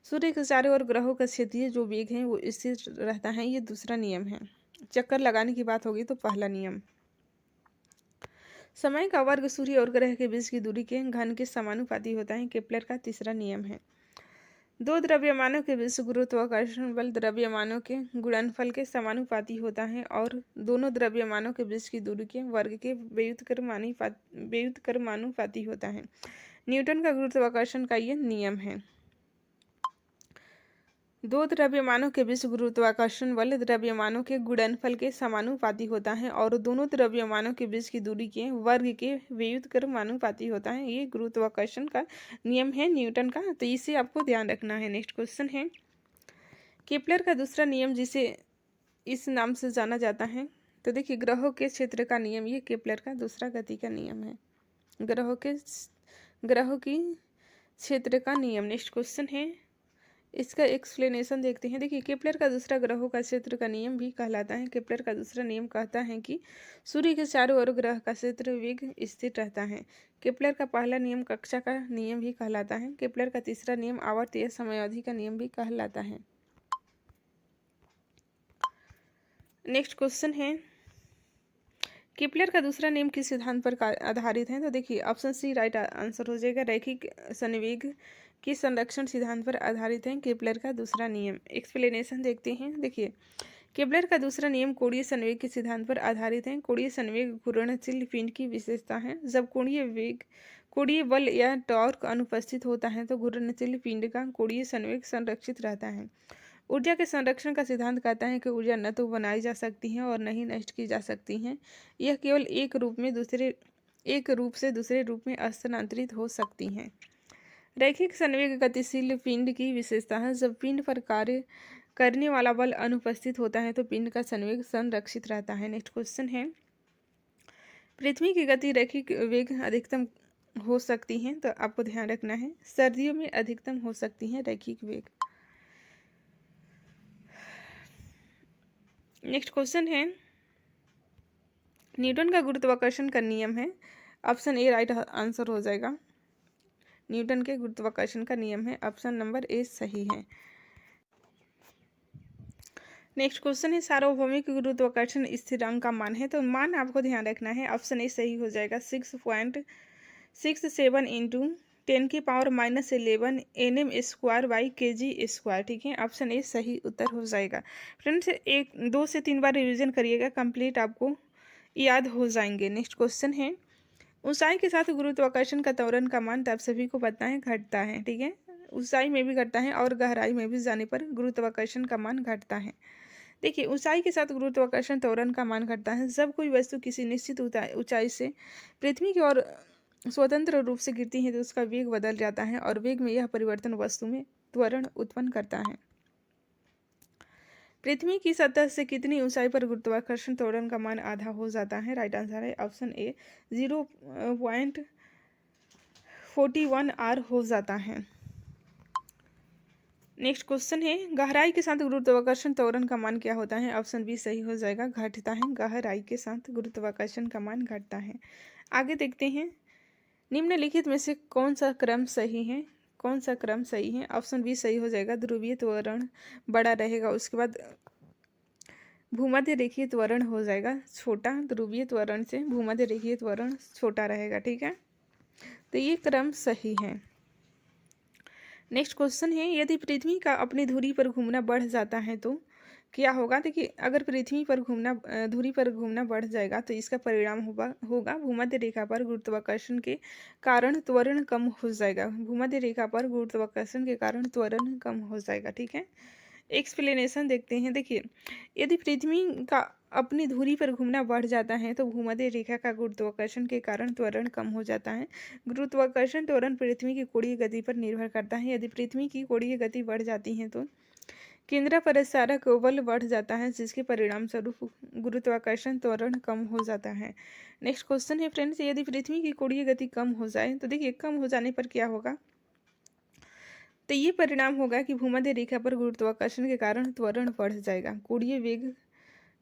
सूर्य के चारों ओर ग्रहों का क्षेत्रीय जो वेग है वो स्थिर रहता है, ये दूसरा नियम है। चक्कर लगाने की बात होगी तो पहला नियम। समय का वर्ग सूर्य और ग्रह के बीच की दूरी के घन के समानुपाती होता है। केपलर का तीसरा नियम है। दो द्रव्यमानों के बीच गुरुत्वाकर्षण बल द्रव्यमानों के गुणनफल के समानुपाती होता है और दोनों द्रव्यमानों के बीच की दूरी के वर्ग के व्युत्क्रमानुपाती होता है। न्यूटन का गुरुत्वाकर्षण का यह नियम है। दो द्रव्यमानों के बीच गुरुत्वाकर्षण बल द्रव्यमानों के गुणनफल के समानुपाती होता है और दोनों द्रव्यमानों के बीच की दूरी के वर्ग के व्युत्क्रमानुपाती होता है। ये गुरुत्वाकर्षण का नियम है न्यूटन का, तो इसे आपको ध्यान रखना है। नेक्स्ट क्वेश्चन है, केपलर का दूसरा नियम जिसे इस नाम से जाना जाता है, तो देखिए, ग्रहों के क्षेत्र का नियम, ये केपलर का दूसरा गति का नियम है। ग्रहों की क्षेत्र का नियम। नेक्स्ट क्वेश्चन है, इसका एक्सप्लेनेशन देखते हैं। देखिए, केपलर का दूसरा ग्रहों का क्षेत्र का नियम भी कहलाता है। केपलर का दूसरा नियम कहता है कि सूर्य के चारों ओर ग्रह का क्षेत्र वेग स्थिर रहता है। केपलर का पहला नियम कक्षा का नियम भी कहलाता है। केपलर का तीसरा नियम आवर्त या समयावधि का नियम भी कहलाता है। नेक्स्ट क्वेश्चन है, केपलर का दूसरा नियम किस सिद्धांत पर आधारित है? तो देखिए, ऑप्शन सी राइट आंसर हो जाएगा। रैखिक संवेग की संरक्षण सिद्धांत पर आधारित है केपलर का दूसरा नियम। एक्सप्लेनेशन देखते हैं। देखिए, केपलर का दूसरा नियम कोणीय संवेग के सिद्धांत पर आधारित है। कोणीय संवेग घूर्णनशील पिंड की विशेषता है। जब कोणीय बल या टॉर्क अनुपस्थित होता है तो घूर्णनशील पिंड का कोणीय संवेग संरक्षित रहता है। ऊर्जा के संरक्षण का सिद्धांत कहता है कि ऊर्जा न तो बनाई जा सकती है और न ही नष्ट की जा सकती है। यह केवल एक रूप से दूसरे रूप में स्थानांतरित हो सकती हैं। रैखिक संवेग गतिशील पिंड की विशेषता है। जब पिंड पर कार्य करने वाला बल अनुपस्थित होता है तो पिंड का संवेग संरक्षित रहता है। नेक्स्ट क्वेश्चन है, पृथ्वी की गति रैखिक वेग अधिकतम हो सकती है, तो आपको ध्यान रखना है, सर्दियों में अधिकतम हो सकती है रैखिक वेग। नेक्स्ट क्वेश्चन है, न्यूटन का गुरुत्वाकर्षण का नियम है। ऑप्शन ए राइट आंसर हो जाएगा। न्यूटन के गुरुत्वाकर्षण का नियम है, ऑप्शन नंबर ए सही है। नेक्स्ट क्वेश्चन है, सार्वभौमिक गुरुत्वाकर्षण स्थिरांक का मान है, तो मान आपको ध्यान रखना है। ऑप्शन ए सही हो जाएगा। 6.67 into 10⁻⁻11 nm square by kg square. ठीक है, ऑप्शन ए सही उत्तर हो जाएगा। फ्रेंड्स, 2 से 3 बार रिवीजन करिएगा, कंप्लीट आपको याद हो जाएंगे। नेक्स्ट क्वेश्चन है, ऊंचाई के साथ गुरुत्वाकर्षण का त्वरण का मान, तो आप सभी को पता है घटता है। ठीक है, ऊंचाई में भी घटता है और गहराई में भी जाने पर गुरुत्वाकर्षण का मान घटता है। देखिए, ऊंचाई के साथ गुरुत्वाकर्षण त्वरण का मान घटता है जब कोई वस्तु किसी निश्चित ऊंचाई से पृथ्वी की ओर स्वतंत्र रूप से गिरती हैं तो उसका वेग बदल जाता है और वेग में यह परिवर्तन वस्तु में त्वरण उत्पन्न करता है। पृथ्वी की सतह से कितनी ऊंचाई पर गुरुत्वाकर्षण त्वरण का मान आधा हो जाता है? राइट आंसर है ऑप्शन ए 0.41 हो जाता है। नेक्स्ट क्वेश्चन है, गहराई के साथ गुरुत्वाकर्षण त्वरण का मान क्या होता है? ऑप्शन बी सही हो जाएगा, घटता है। गहराई के साथ गुरुत्वाकर्षण का मान घटता है। आगे देखते हैं, निम्नलिखित में से कौन सा क्रम सही है? कौन सा क्रम सही है? ऑप्शन बी सही हो जाएगा, ध्रुवीय त्वरण बड़ा रहेगा, उसके बाद भूमध्य रेखीय त्वरण हो जाएगा छोटा। ध्रुवीय त्वरण से भूमध्य रेखीय त्वरण छोटा रहेगा। ठीक है, तो ये क्रम सही है। नेक्स्ट क्वेश्चन है, यदि पृथ्वी का अपनी धुरी पर घूमना बढ़ जाता है तो क्या होगा? देखिए, अगर पृथ्वी पर धुरी पर घूमना बढ़ जाएगा तो इसका परिणाम होगा भूमध्य रेखा पर गुरुत्वाकर्षण के कारण त्वरण कम हो जाएगा। भूमध्य रेखा पर गुरुत्वाकर्षण के कारण त्वरण कम हो जाएगा। ठीक है, एक्सप्लेनेशन देखते हैं। देखिए, यदि पृथ्वी का अपनी धुरी पर घूमना बढ़ जाता है तो भूमध्य रेखा का गुरुत्वाकर्षण के कारण त्वरण कम हो जाता है। गुरुत्वाकर्षण त्वरण पृथ्वी की कोणीय गति पर निर्भर करता है। यदि पृथ्वी की कोणीय गति बढ़ जाती है तो केंद्रापसारक बल बढ़ जाता है, जिसके परिणाम स्वरूप गुरुत्वाकर्षण त्वरण कम हो जाता है। नेक्स्ट क्वेश्चन है फ्रेंड्स, यदि पृथ्वी की कोणीय गति कम हो जाए तो देखिए, कम हो जाने पर क्या होगा? तो ये परिणाम होगा कि भूमध्य रेखा पर गुरुत्वाकर्षण के कारण त्वरण बढ़ जाएगा, कोणीय वेग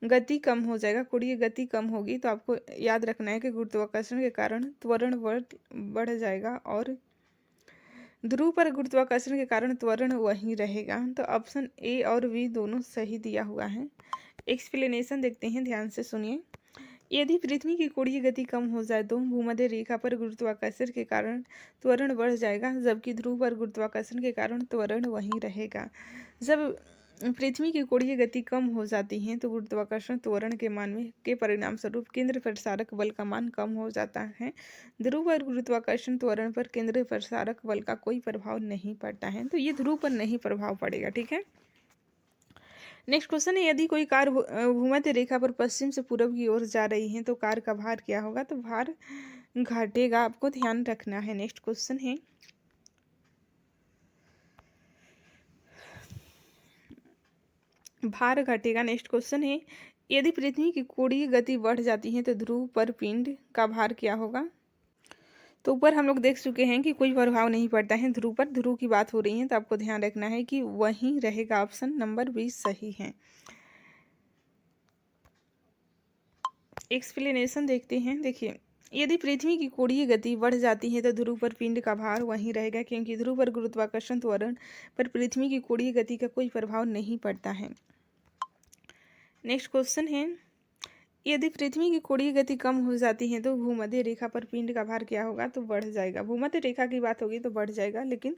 गति कम हो जाएगा। कोणीय गति कम होगी तो आपको याद रखना है कि गुरुत्वाकर्षण के कारण त्वरण बढ़ जाएगा और ध्रुव पर गुरुत्वाकर्षण के कारण त्वरण वहीं रहेगा। तो ऑप्शन ए और बी दोनों सही दिया हुआ है। एक्सप्लेनेशन देखते हैं, ध्यान से सुनिए। यदि पृथ्वी की कोणीय गति कम हो जाए तो भूमध्य रेखा पर गुरुत्वाकर्षण के कारण त्वरण बढ़ जाएगा, जबकि ध्रुव पर गुरुत्वाकर्षण के कारण त्वरण वहीं रहेगा। जब पृथ्वी की कोणीय गति कम हो जाती है तो गुरुत्वाकर्षण त्वरण के मान में के परिणाम स्वरूप केंद्र प्रसारक बल का मान कम हो जाता है। ध्रुव पर गुरुत्वाकर्षण त्वरण पर केंद्र प्रसारक बल का कोई प्रभाव नहीं पड़ता है, तो ये ध्रुव पर नहीं प्रभाव पड़ेगा। ठीक है, नेक्स्ट क्वेश्चन है, यदि कोई कार भूमध्य रेखा पर पश्चिम से पूर्व की ओर जा रही है तो कार का भार क्या होगा? तो भार घटेगा, आपको ध्यान रखना है। नेक्स्ट क्वेश्चन है, भार घटेगा। नेक्स्ट क्वेश्चन है, यदि पृथ्वी की कोणीय गति बढ़ जाती है तो ध्रुव पर पिंड का भार क्या होगा? तो ऊपर हम लोग देख चुके हैं कि कोई प्रभाव नहीं पड़ता है ध्रुव पर। ध्रुव की बात हो रही है तो आपको ध्यान रखना है कि वहीं रहेगा। ऑप्शन नंबर 20 सही है। एक्सप्लेनेशन देखते हैं। देखिए, यदि पृथ्वी की कोणीय गति बढ़ जाती है तो ध्रुव पर पिंड का भार वहीं रहेगा, क्योंकि ध्रुव पर गुरुत्वाकर्षण त्वरण पर पृथ्वी की कोणीय गति का कोई प्रभाव नहीं पड़ता है। नेक्स्ट क्वेश्चन है, यदि पृथ्वी की कोणीय गति कम हो जाती है तो भूमध्य रेखा पर पिंड का भार क्या होगा? तो बढ़ जाएगा। भूमध्य रेखा की बात होगी तो बढ़ जाएगा, लेकिन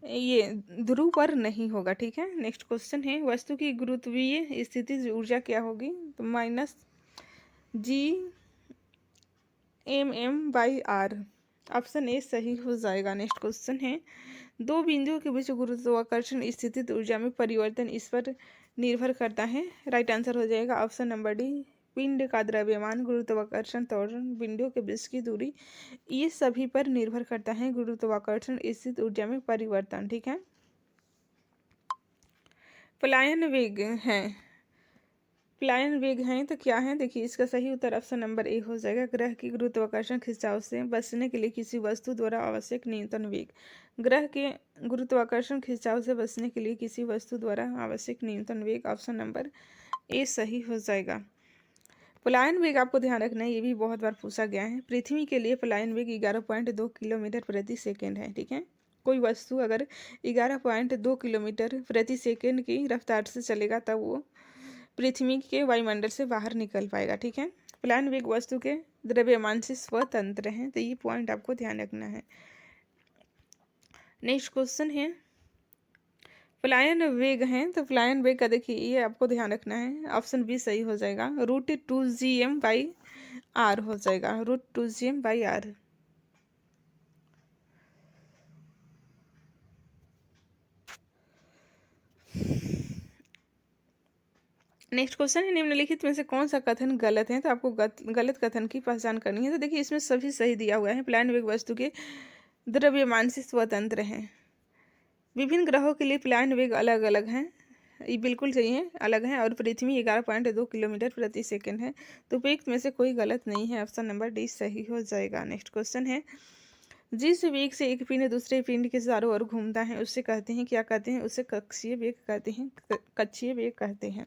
ये ध्रुव पर नहीं होगा। ठीक है, नेक्स्ट क्वेश्चन है, वस्तु की गुरुत्वीय स्थितिज ऊर्जा क्या होगी? तो -G/m/r। ऑप्शन ए सही हो जाएगा। नेक्स्ट क्वेश्चन है, दो बिंदुओं के बीच गुरुत्वाकर्षण स्थितिज ऊर्जा में परिवर्तन इस पर निर्भर करता है। राइट आंसर हो जाएगा ऑप्शन नंबर डी, पिंड का द्रव्यमान, गुरुत्वाकर्षण त्वरण, बिंदुओं के बीच की दूरी, ये सभी पर निर्भर करता है गुरुत्वाकर्षण स्थित ऊर्जा में परिवर्तन। ठीक है, पलायन वेग है। पलायन वेग है तो क्या है? देखिए, इसका सही उत्तर ऑप्शन नंबर ए हो जाएगा, ग्रह की गुरुत्वाकर्षण खिंचाव से बचने के लिए किसी वस्तु द्वारा आवश्यक न्यूनतम वेग। ग्रह के गुरुत्वाकर्षण खिंचाव से बचने के लिए किसी वस्तु द्वारा आवश्यक न्यूनतम वेग, ऑप्शन नंबर ए सही हो जाएगा। पलायन वेग आपको ध्यान रखना है, ये भी बहुत बार पूछा गया है। पृथ्वी के लिए पलायन वेग 11.2 किलोमीटर प्रति सेकेंड है। ठीक है, कोई वस्तु अगर 11.2 किलोमीटर प्रति सेकेंड की रफ्तार से चलेगा तब वो पृथ्वी के वायुमंडल से बाहर निकल पाएगा। ठीक है, पलायन वेग वस्तु के द्रव्यमान से स्वतंत्र है, तो ये पॉइंट आपको ध्यान रखना है। नेक्स्ट क्वेश्चन है, पलायन वेग है तो पलायन वेग का देखिए ये आपको ध्यान रखना है, ऑप्शन बी सही हो जाएगा, √2gm/r हो जाएगा, √2gm/r। नेक्स्ट क्वेश्चन है, निम्नलिखित में से कौन सा कथन गलत है? तो आपको गलत कथन की पहचान करनी है। तो देखिए इसमें सभी सही दिया हुआ है। प्लान वेग वस्तु के द्रव्यमान से स्वतंत्र है। विभिन्न ग्रहों के लिए प्लान वेग अलग अलग हैं, ये बिल्कुल सही है, अलग है। और पृथ्वी 11.2 किलोमीटर प्रति सेकंड है। तो उपयुक्त में से कोई गलत नहीं है, ऑप्शन नंबर डी सही हो जाएगा। नेक्स्ट क्वेश्चन है, जिस वेग से एक पिंड दूसरे पिंड के चारों ओर घूमता है उससे कहते हैं, क्या कहते हैं? उसे कक्षीय वेग कहते हैं, कक्षीय वेग कहते हैं।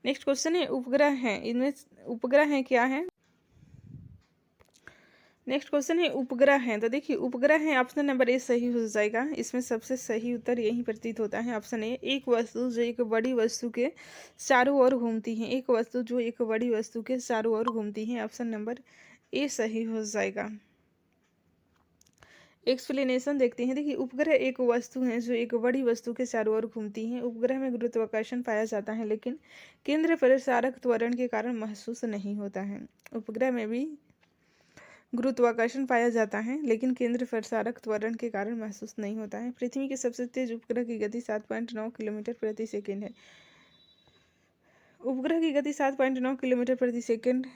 नेक्स्ट क्वेश्चन है, उपग्रह है, इनमें उपग्रह है क्या है? नेक्स्ट क्वेश्चन है, उपग्रह है। तो देखिए उपग्रह है, ऑप्शन नंबर ए सही हो जाएगा। इसमें सबसे सही उत्तर यही प्रतीत होता है, ऑप्शन ए। एक वस्तु जो एक बड़ी वस्तु के चारों ओर घूमती है, एक वस्तु जो एक बड़ी वस्तु के चारों ओर घूमती है, ऑप्शन नंबर ए सही हो जाएगा। एक्सप्लेनेशन देखते हैं। देखिए उपग्रह एक वस्तु है जो एक बड़ी वस्तु के चारों ओर घूमती है। उपग्रह में गुरुत्वाकर्षण पाया जाता है लेकिन केंद्र प्रसारक त्वरण के कारण महसूस नहीं होता है। उपग्रह में भी गुरुत्वाकर्षण पाया जाता है लेकिन केंद्र प्रसारक त्वरण के कारण महसूस नहीं होता है। पृथ्वी के सबसे तेज उपग्रह की गति 7.9 किलोमीटर प्रति सेकंड है। उपग्रह की गति 7.9 किलोमीटर प्रति सेकंड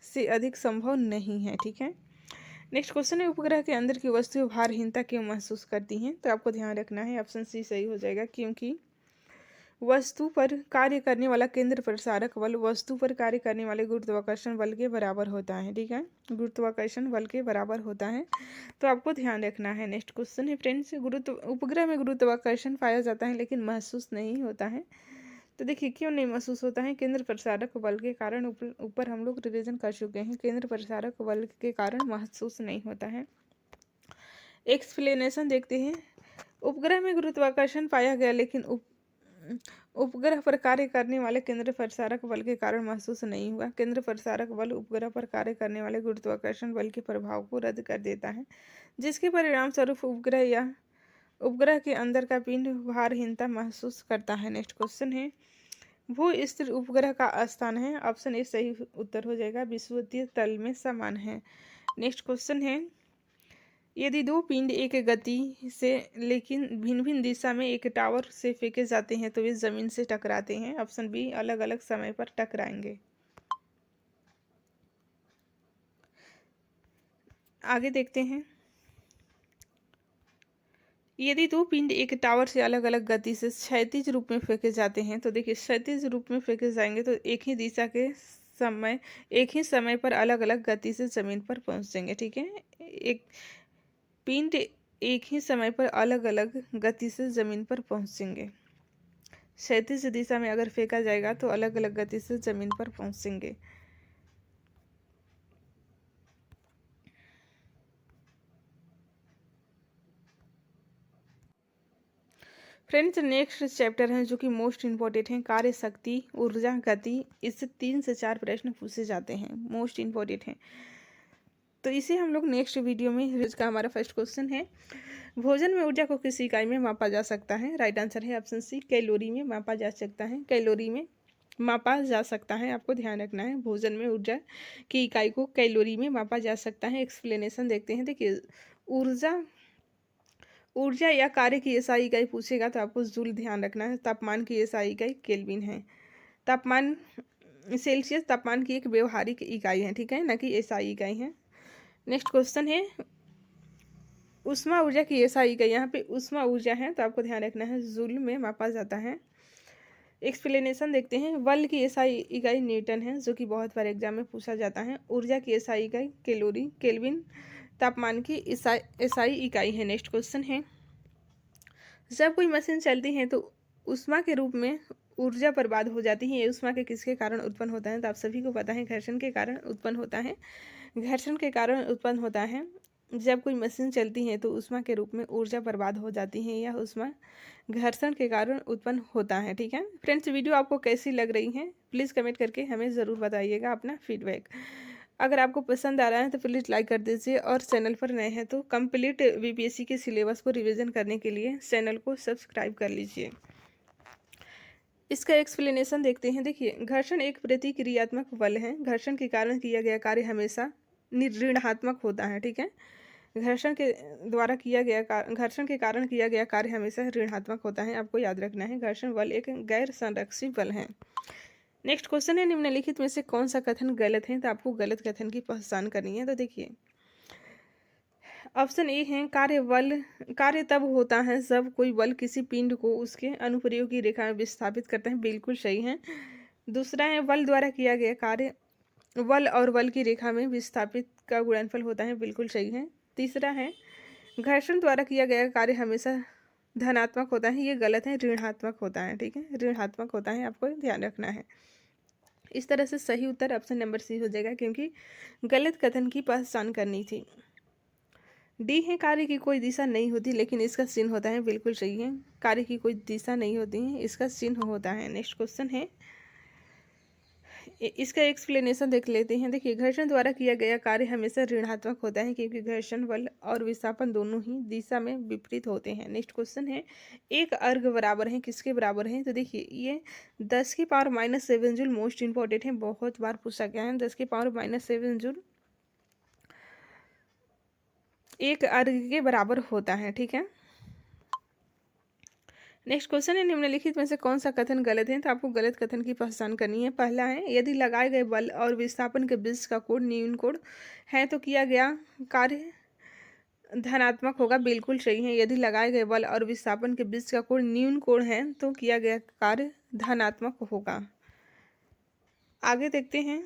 से अधिक संभव नहीं है, ठीक है। नेक्स्ट क्वेश्चन है, उपग्रह के अंदर की वस्तुएं भारहीनता क्यों महसूस करती हैं? तो आपको ध्यान रखना है, ऑप्शन सी सही हो जाएगा। क्योंकि वस्तु पर कार्य करने वाला केंद्र प्रसारक बल वस्तु पर कार्य करने वाले गुरुत्वाकर्षण बल के बराबर होता है, ठीक है। गुरुत्वाकर्षण बल के बराबर होता है, तो आपको ध्यान रखना है। नेक्स्ट क्वेश्चन है फ्रेंड्स, उपग्रह में गुरुत्वाकर्षण पाया जाता है लेकिन महसूस नहीं होता है। तो देखिए क्यों नहीं महसूस होता है? केंद्र प्रसारक बल के कारण। ऊपर हम लोग रिवीजन कर चुके हैं, केंद्र प्रसारक बल के कारण महसूस नहीं होता है। एक्सप्लेनेशन देखते हैं। उपग्रह में गुरुत्वाकर्षण पाया गया लेकिन उपग्रह पर कार्य करने वाले केंद्र प्रसारक बल के कारण महसूस नहीं हुआ। केंद्र प्रसारक बल उपग्रह पर कार्य करने वाले गुरुत्वाकर्षण बल के प्रभाव को रद्द कर देता है, जिसके परिणाम स्वरूप उपग्रह के अंदर का पिंड भारहीनता महसूस करता है। नेक्स्ट क्वेश्चन है, भू स्थिर उपग्रह का स्थान है, ऑप्शन ए सही उत्तर हो जाएगा। विषुवतीय तल में समान है। नेक्स्ट क्वेश्चन है, यदि दो पिंड एक गति से लेकिन भिन्न भिन्न दिशा में एक टावर से फेंके जाते हैं तो वे जमीन से टकराते हैं, ऑप्शन बी अलग अलग समय पर टकराएंगे। आगे देखते हैं, यदि दो पिंड एक टावर से अलग अलग गति से क्षैतिज रूप में फेंके जाते हैं तो देखिए क्षैतिज रूप में फेंके जाएंगे तो एक ही समय पर अलग अलग गति से जमीन पर पहुंचेंगे, ठीक है। एक पिंड एक ही समय पर अलग अलग गति से जमीन पर पहुंचेंगे। क्षैतिज दिशा में अगर फेंका जाएगा तो अलग अलग गति से जमीन पर पहुंचेंगे। फ्रेंड्स नेक्स्ट चैप्टर है जो कि मोस्ट इम्पोर्टेंट है, कार्य शक्ति ऊर्जा गति। इससे 3 से 4 प्रश्न पूछे जाते हैं, मोस्ट इम्पोर्टेंट है। तो इसे हम लोग नेक्स्ट वीडियो में, इसका हमारा फर्स्ट क्वेश्चन है, भोजन में ऊर्जा को किस इकाई में मापा जा सकता है? राइट आंसर है ऑप्शन सी, कैलोरी में मापा जा सकता है। कैलोरी में मापा जा सकता है, आपको ध्यान रखना है। भोजन में ऊर्जा की इकाई को कैलोरी में मापा जा सकता है। एक्सप्लेनेशन देखते हैं। देखिए ऊर्जा या कार्य की एसआई इकाई पूछेगा तो आपको जूल ध्यान रखना है। तापमान की एसआई इकाई केल्विन है। तापमान सेल्सियस तापमान की एक व्यवहारिक इकाई है, ठीक है, ना कि एसआई इकाई है। नेक्स्ट क्वेश्चन है, ऊष्मा ऊर्जा की एसआई इकाई, यहाँ पे ऊष्मा ऊर्जा है तो आपको ध्यान रखना है जूल में मापा जाता है। एक्सप्लेनेशन देखते हैं। बल की एसआई इकाई न्यूटन है, जो कि बहुत बार एग्जाम में पूछा जाता है। ऊर्जा की एसआई इकाई कैलोरी, केल्विन तापमान की एसआई इकाई है। नेक्स्ट क्वेश्चन है, जब कोई मशीन चलती है तो ऊष्मा के रूप में ऊर्जा बर्बाद हो जाती है। ये ऊष्मा के किसके कारण उत्पन्न होता है? तो आप सभी को पता है, घर्षण के कारण उत्पन्न होता है। घर्षण के कारण उत्पन्न होता है। जब कोई मशीन चलती है तो ऊष्मा के रूप में ऊर्जा बर्बाद हो जाती है। यह ऊष्मा घर्षण के कारण उत्पन्न होता है, ठीक है। फ्रेंड्स वीडियो आपको कैसी लग रही है प्लीज़ कमेंट करके हमें ज़रूर बताइएगा अपना फीडबैक। अगर आपको पसंद आ रहा है तो प्लीज़ लाइक कर दीजिए, और चैनल पर नए हैं तो कंप्लीट बीपीएससी के सिलेबस को रिवीजन करने के लिए चैनल को सब्सक्राइब कर लीजिए। इसका एक्सप्लेनेशन देखते हैं। देखिए घर्षण एक प्रतिक्रियात्मक बल है। घर्षण के कारण किया गया कार्य हमेशा ऋणात्मक होता है, ठीक है। घर्षण के कारण किया गया कार्य हमेशा ऋणात्मक होता है, आपको याद रखना है। घर्षण बल एक गैर संरक्षी बल है। नेक्स्ट क्वेश्चन है, निम्नलिखित में से कौन सा कथन गलत है? तो आपको गलत कथन की पहचान करनी है। तो देखिए, ऑप्शन ए है, कार्य तब होता है जब कोई बल किसी पिंड को उसके अनुप्रयोग की रेखा में विस्थापित करता है। बिल्कुल सही है। दूसरा है, बल द्वारा किया गया कार्य बल और बल की रेखा में विस्थापित का गुणनफल होता है। बिल्कुल सही है। तीसरा है, घर्षण द्वारा किया गया कार्य हमेशा धनात्मक होता है। ये गलत है, ऋणात्मक होता है। ठीक है, ऋणात्मक होता है, आपको ध्यान रखना है। इस तरह से सही उत्तर ऑप्शन नंबर सी हो जाएगा, क्योंकि गलत कथन की पहचान करनी थी। डी है, कार्य की कोई दिशा नहीं होती लेकिन इसका चिन्ह होता है। बिल्कुल सही है, कार्य की कोई दिशा नहीं होती है, इसका चिन्ह होता है। नेक्स्ट क्वेश्चन है, इसका एक्सप्लेनेशन देख लेते हैं। देखिए, घर्षण द्वारा किया गया कार्य हमेशा ऋणात्मक होता है, क्योंकि घर्षण बल और विस्थापन दोनों ही दिशा में विपरीत होते हैं। नेक्स्ट क्वेश्चन है, एक अर्घ बराबर है, किसके बराबर है? तो देखिए, ये 10⁻⁷ जूल मोस्ट इंपॉर्टेंट है, बहुत बार पूछा गया है। 10⁻⁷ जूल एक अर्घ के बराबर होता है। ठीक है। नेक्स्ट क्वेश्चन है, निम्नलिखित में से कौन सा कथन गलत है? तो आपको गलत कथन की पहचान करनी है। पहला है, यदि लगाए गए बल और विस्थापन के बीच का कोण न्यून कोण है तो किया गया कार्य धनात्मक होगा। बिल्कुल सही है। यदि लगाए गए बल और विस्थापन के बीच का कोण न्यून कोण है तो किया गया कार्य धनात्मक होगा। आगे देखते हैं,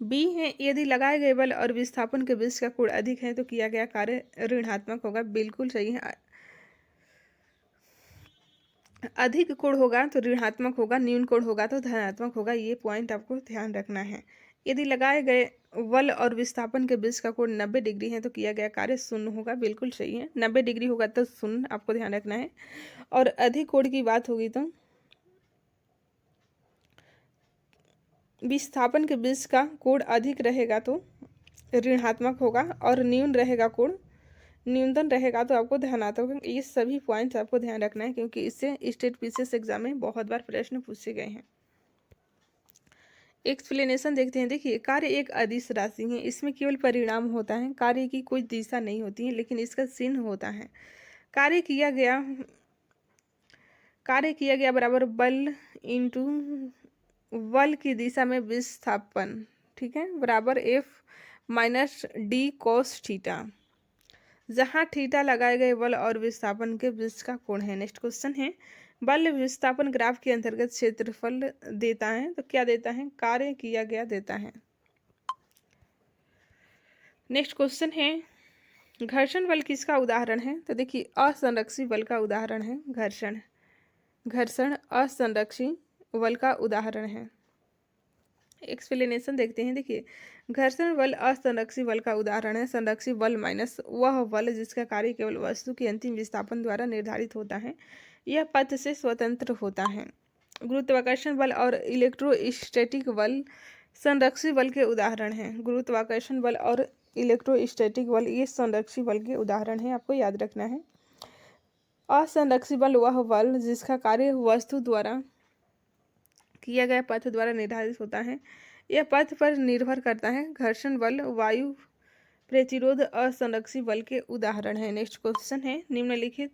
बी है, यदि लगाए गए बल और विस्थापन के बीच का कोण अधिक है तो किया गया कार्य ऋणात्मक होगा। बिल्कुल सही है। अधिक कोण होगा तो ऋणात्मक होगा, न्यून कोण होगा तो धनात्मक होगा। ये पॉइंट आपको ध्यान रखना है। यदि लगाए गए बल और विस्थापन के बीच का कोण 90 डिग्री है तो किया गया कार्य शून्य होगा। बिल्कुल सही है। 90 डिग्री होगा तो शून्य, आपको ध्यान रखना है। और अधिक कोण की बात होगी तो विस्थापन के बीच का कोण अधिक रहेगा तो ऋणात्मक होगा, और न्यून रहेगा कोण न्यूनतम रहेगा तो आपको धनात्मक। ये सभी पॉइंट्स आपको ध्यान रखना है, क्योंकि इससे स्टेट पीसीएस एग्जाम में बहुत बार प्रश्न पूछे गए हैं। एक्सप्लेनेशन देखते हैं। देखिए, कार्य एक अदिश राशि है, इसमें केवल परिणाम होता है, कार्य की कोई दिशा नहीं होती है, लेकिन इसका चिन्ह होता है। कार्य किया गया बराबर बल इंटू बल की दिशा में विस्थापन, ठीक है, बराबर F-D cos थीटा, जहाँ थीटा लगाए गए बल और विस्थापन के बीच का कोण है। नेक्स्ट क्वेश्चन है, बल विस्थापन ग्राफ के अंतर्गत क्षेत्रफल देता है तो क्या देता है? कार्य किया गया देता है। नेक्स्ट क्वेश्चन है, घर्षण बल किसका उदाहरण है? तो देखिए, असंरक्षी बल का उदाहरण है घर्षण। घर्षण असंरक्षी बल का उदाहरण है। एक्सप्लेनेशन देखते हैं। देखिए, घर्षण बल असंरक्षी बल का उदाहरण है। संरक्षी बल माइनस वह बल जिसका कार्य केवल वस्तु के अंतिम विस्थापन द्वारा निर्धारित होता है, यह पथ से स्वतंत्र होता है। गुरुत्वाकर्षण बल और इलेक्ट्रोस्टैटिक बल संरक्षी बल के उदाहरण हैं। गुरुत्वाकर्षण बल और इलेक्ट्रोस्टैटिक बल ये संरक्षी बल के उदाहरण हैं, आपको याद रखना है। असंरक्षी बल वह बल जिसका कार्य वस्तु द्वारा किया गया पथ द्वारा निर्धारित होता है, यह पथ पर निर्भर करता है। घर्षण बल, वायु प्रतिरोध असंरक्षी बल के उदाहरण है। नेक्स्ट क्वेश्चन है, निम्नलिखित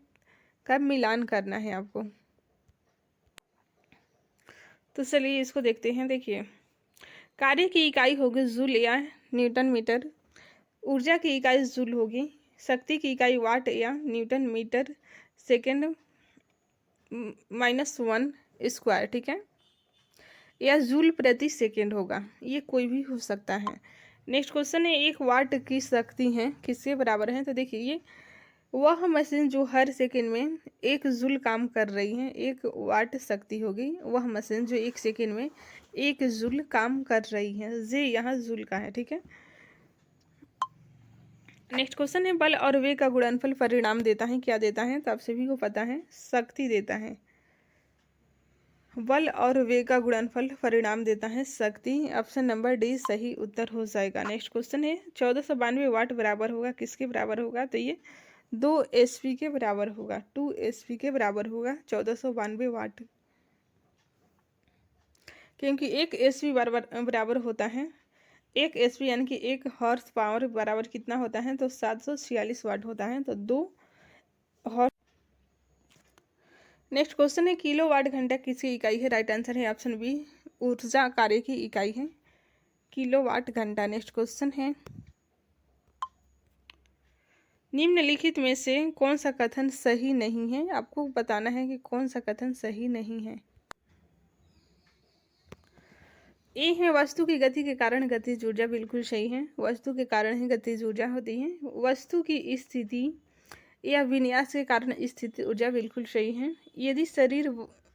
का मिलान करना है आपको। तो चलिए इसको देखते हैं। देखिए, कार्य की इकाई होगी जूल या न्यूटन मीटर, ऊर्जा की इकाई जूल होगी, शक्ति की इकाई वाट या न्यूटन मीटर सेकेंड -1 ठीक है, या जूल प्रति सेकेंड होगा, ये कोई भी हो सकता है। नेक्स्ट क्वेश्चन है, 1 वाट की शक्ति है किसके बराबर है? तो देखिए, ये वह मशीन जो हर सेकेंड में 1 जूल काम कर रही है, 1 वाट शक्ति होगी वह मशीन जो 1 सेकेंड में 1 जूल काम कर रही है। जे यहाँ जूल का है। ठीक है। नेक्स्ट क्वेश्चन है, बल और वेग का गुणनफल परिणाम देता है, क्या देता है? तो आप सभी को पता है, शक्ति देता है। बल और वेग का गुणनफल परिणाम देता है शक्ति। ऑप्शन नंबर डी सही उत्तर हो जाएगा। नेक्स्ट क्वेश्चन है, 1492 वाट बराबर होगा किसके बराबर होगा? तो ये 2 HP के बराबर होगा, 2 HP के बराबर होगा 1492 वाट, क्योंकि 1 HP बराबर होता है 1 HP यानी कि 1 हॉर्स पावर बराबर कितना होता है? तो 746 वाट होता है। तो 2 हॉर्स। नेक्स्ट क्वेश्चन है किलोवाट घंटा किसकी इकाई है? राइट आंसर है ऑप्शन बी, ऊर्जा कार्य की इकाई है किलोवाट घंटा। नेक्स्ट क्वेश्चन है निम्नलिखित में से कौन सा कथन सही नहीं है? आपको बताना है कि कौन सा कथन सही नहीं है। ए है वस्तु की गति के कारण गतिज ऊर्जा, बिल्कुल सही है। वस्तु के कारण ही गतिज ऊर्जा होती है। वस्तु की स्थिति या विन्यास के कारण स्थिति ऊर्जा, बिल्कुल सही है। यदि शरीर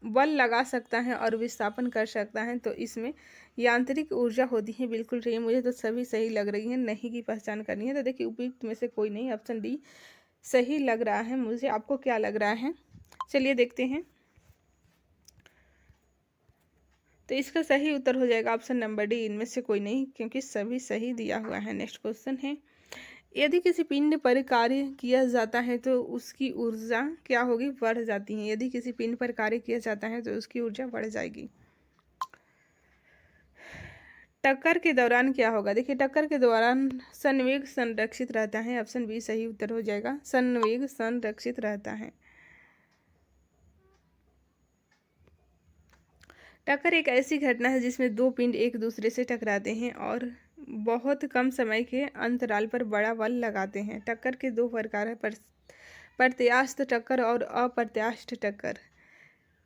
बल लगा सकता है और विस्थापन कर सकता है तो इसमें यांत्रिक ऊर्जा होती है, बिल्कुल सही है। मुझे तो सभी सही लग रही है, नहीं की पहचान करनी है। तो देखिए उपयुक्त में से कोई नहीं, ऑप्शन डी सही लग रहा है मुझे। आपको क्या लग रहा है? चलिए देखते हैं। तो इसका सही उत्तर हो जाएगा ऑप्शन नंबर डी, इनमें से कोई नहीं, क्योंकि सभी सही दिया हुआ है। नेक्स्ट क्वेश्चन है यदि किसी पिंड पर कार्य किया जाता है तो उसकी ऊर्जा क्या होगी? बढ़ जाती है। यदि किसी पिंड पर कार्य किया जाता है तो उसकी ऊर्जा बढ़ जाएगी। टक्कर के दौरान क्या होगा? देखिए टक्कर के दौरान संवेग संरक्षित रहता है, ऑप्शन बी सही उत्तर हो जाएगा, संवेग संरक्षित रहता है। टक्कर एक ऐसी घटना है जिसमें दो पिंड एक दूसरे से टकराते हैं और बहुत कम समय के अंतराल पर बड़ा बल लगाते हैं। टक्कर के दो प्रकार हैं, प्रत्यास्थ टक्कर और अप्रत्यास्थ टक्कर।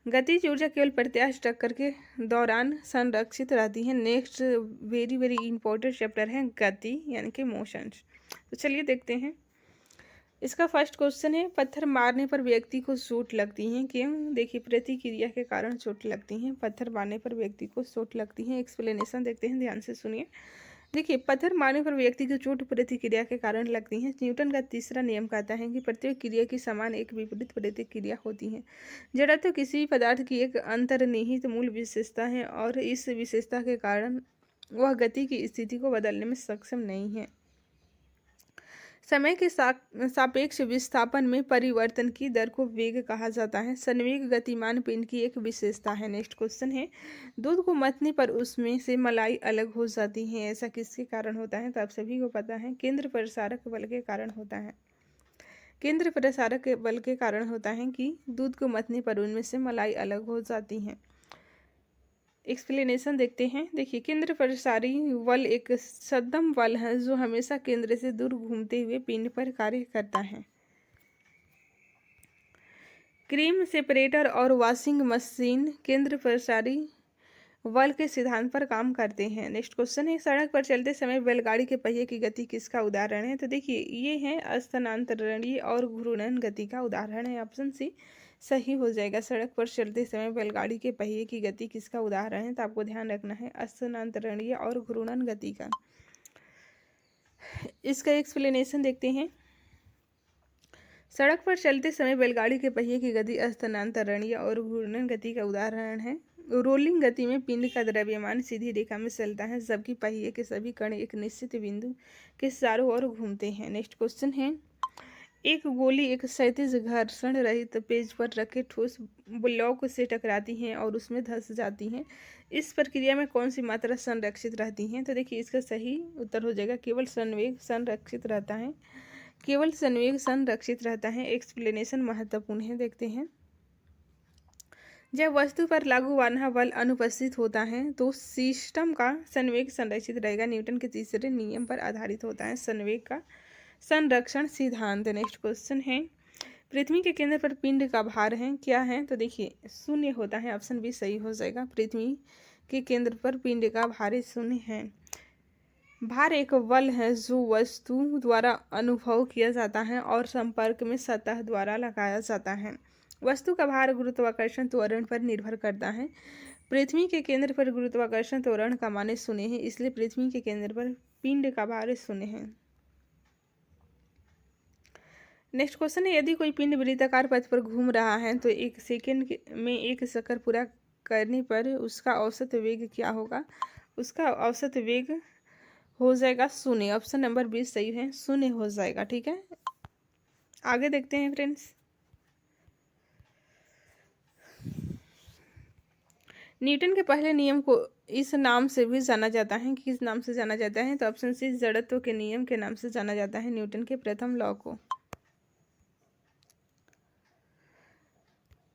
गतिज ऊर्जा केवल प्रत्यास्थ टक्कर के दौरान संरक्षित रहती है। Next very very important chapter है गति यानी कि मोशंस। तो चलिए देखते हैं। इसका फर्स्ट क्वेश्चन है पत्थर मारने पर व्यक्ति को चोट लगती है, क्यों? देखिए प्रतिक्रिया के कारण चोट लगती हैं। पत्थर मारने पर व्यक्ति को चोट लगती है। एक्सप्लेनेशन देखते हैं, ध्यान से सुनिए। देखिए पत्थर मारने पर व्यक्ति की चोट प्रतिक्रिया के कारण लगती है। न्यूटन का तीसरा नियम कहता है कि प्रत्येक क्रिया की समान एक विपरीत प्रतिक्रिया होती है। जड़त्व किसी भी पदार्थ की एक अंतर्निहित मूल विशेषता है और इस विशेषता के कारण वह गति की स्थिति को बदलने में सक्षम नहीं है। समय के सापेक्ष विस्थापन में परिवर्तन की दर को वेग कहा जाता है। संवेग गतिमान पिंड की एक विशेषता है। नेक्स्ट क्वेश्चन है दूध को मथने पर उसमें से मलाई अलग हो जाती है, ऐसा किसके कारण होता है? तो आप सभी को पता है केंद्र प्रसारक बल के कारण होता है। केंद्र प्रसारक बल के कारण होता है कि दूध को मथने पर उनमें से मलाई अलग हो जाती है। एक्सप्लेनेशन देखते हैं। देखिए केंद्र प्रसारी बल एक सद्दम बल है जो हमेशा केंद्र से दूर घूमते हुए पिंड पर कार्य करता है। क्रीम सेपरेटर और वॉशिंग मशीन केंद्र प्रसारी बल के सिद्धांत पर काम करते हैं। नेक्स्ट क्वेश्चन है सड़क पर चलते समय बैलगाड़ी के पहिए की गति किसका उदाहरण है? तो देखिए ये है स्थानांतरणीय और घूर्णन गति का उदाहरण है, ऑप्शन सी सही हो जाएगा। सड़क पर चलते समय बैलगाड़ी के पहिए की गति किसका उदाहरण है? तो आपको ध्यान रखना है स्थानांतरणीय और घूर्णन गति का। इसका एक्सप्लेनेशन देखते हैं। सड़क पर चलते समय बैलगाड़ी के पहिए की गति स्थानांतरणीय और घूर्णन गति का उदाहरण है। रोलिंग गति में पिंड का द्रव्यमान सीधी रेखा में चलता है, जबकि पहिए के सभी कण एक निश्चित बिंदु के चारों ओर घूमते हैं। नेक्स्ट क्वेश्चन है एक गोली एक क्षैतिज घर्षण रहित पेज पर रखे ठोस ब्लॉक से टकराती हैं और उसमें धंस जाती हैं। इस प्रक्रिया में कौन सी मात्रा संरक्षित रहती है? तो देखिए इसका सही उत्तर हो जाएगा केवल संवेग संरक्षित रहता है। केवल संवेग संरक्षित रहता है। एक्सप्लेनेशन महत्वपूर्ण है, देखते हैं। जब वस्तु पर लागू वाना बल अनुपस्थित होता है तो सिस्टम का संवेग संरक्षित रहेगा। न्यूटन के तीसरे नियम पर आधारित होता है संवेग का संरक्षण सिद्धांत। नेक्स्ट क्वेश्चन है पृथ्वी के केंद्र पर पिंड का भार है क्या है? तो देखिए शून्य होता है, ऑप्शन बी सही हो जाएगा। पृथ्वी के केंद्र पर पिंड का भार शून्य है। भार एक बल है जो वस्तु द्वारा अनुभव किया जाता है और संपर्क में सतह द्वारा लगाया जाता है। वस्तु का भार गुरुत्वाकर्षण त्वरण पर निर्भर करता है। पृथ्वी के केंद्र पर गुरुत्वाकर्षण त्वरण का मान शून्य है, इसलिए पृथ्वी के केंद्र पर पिंड का भार शून्य है। नेक्स्ट क्वेश्चन है यदि कोई पिंड वृत्ताकार पथ पर घूम रहा है तो एक सेकेंड में एक चक्कर पूरा करने पर उसका औसत वेग क्या होगा? उसका औसत वेग हो जाएगा शून्य, ऑप्शन नंबर 20 सही है, शून्य हो जाएगा। ठीक है, आगे देखते हैं फ्रेंड्स। न्यूटन के पहले नियम को इस नाम से भी जाना जाता है, किस नाम से जाना जाता है? तो ऑप्शन सी जड़त्व के नियम के नाम से जाना जाता है न्यूटन के प्रथम लॉ को।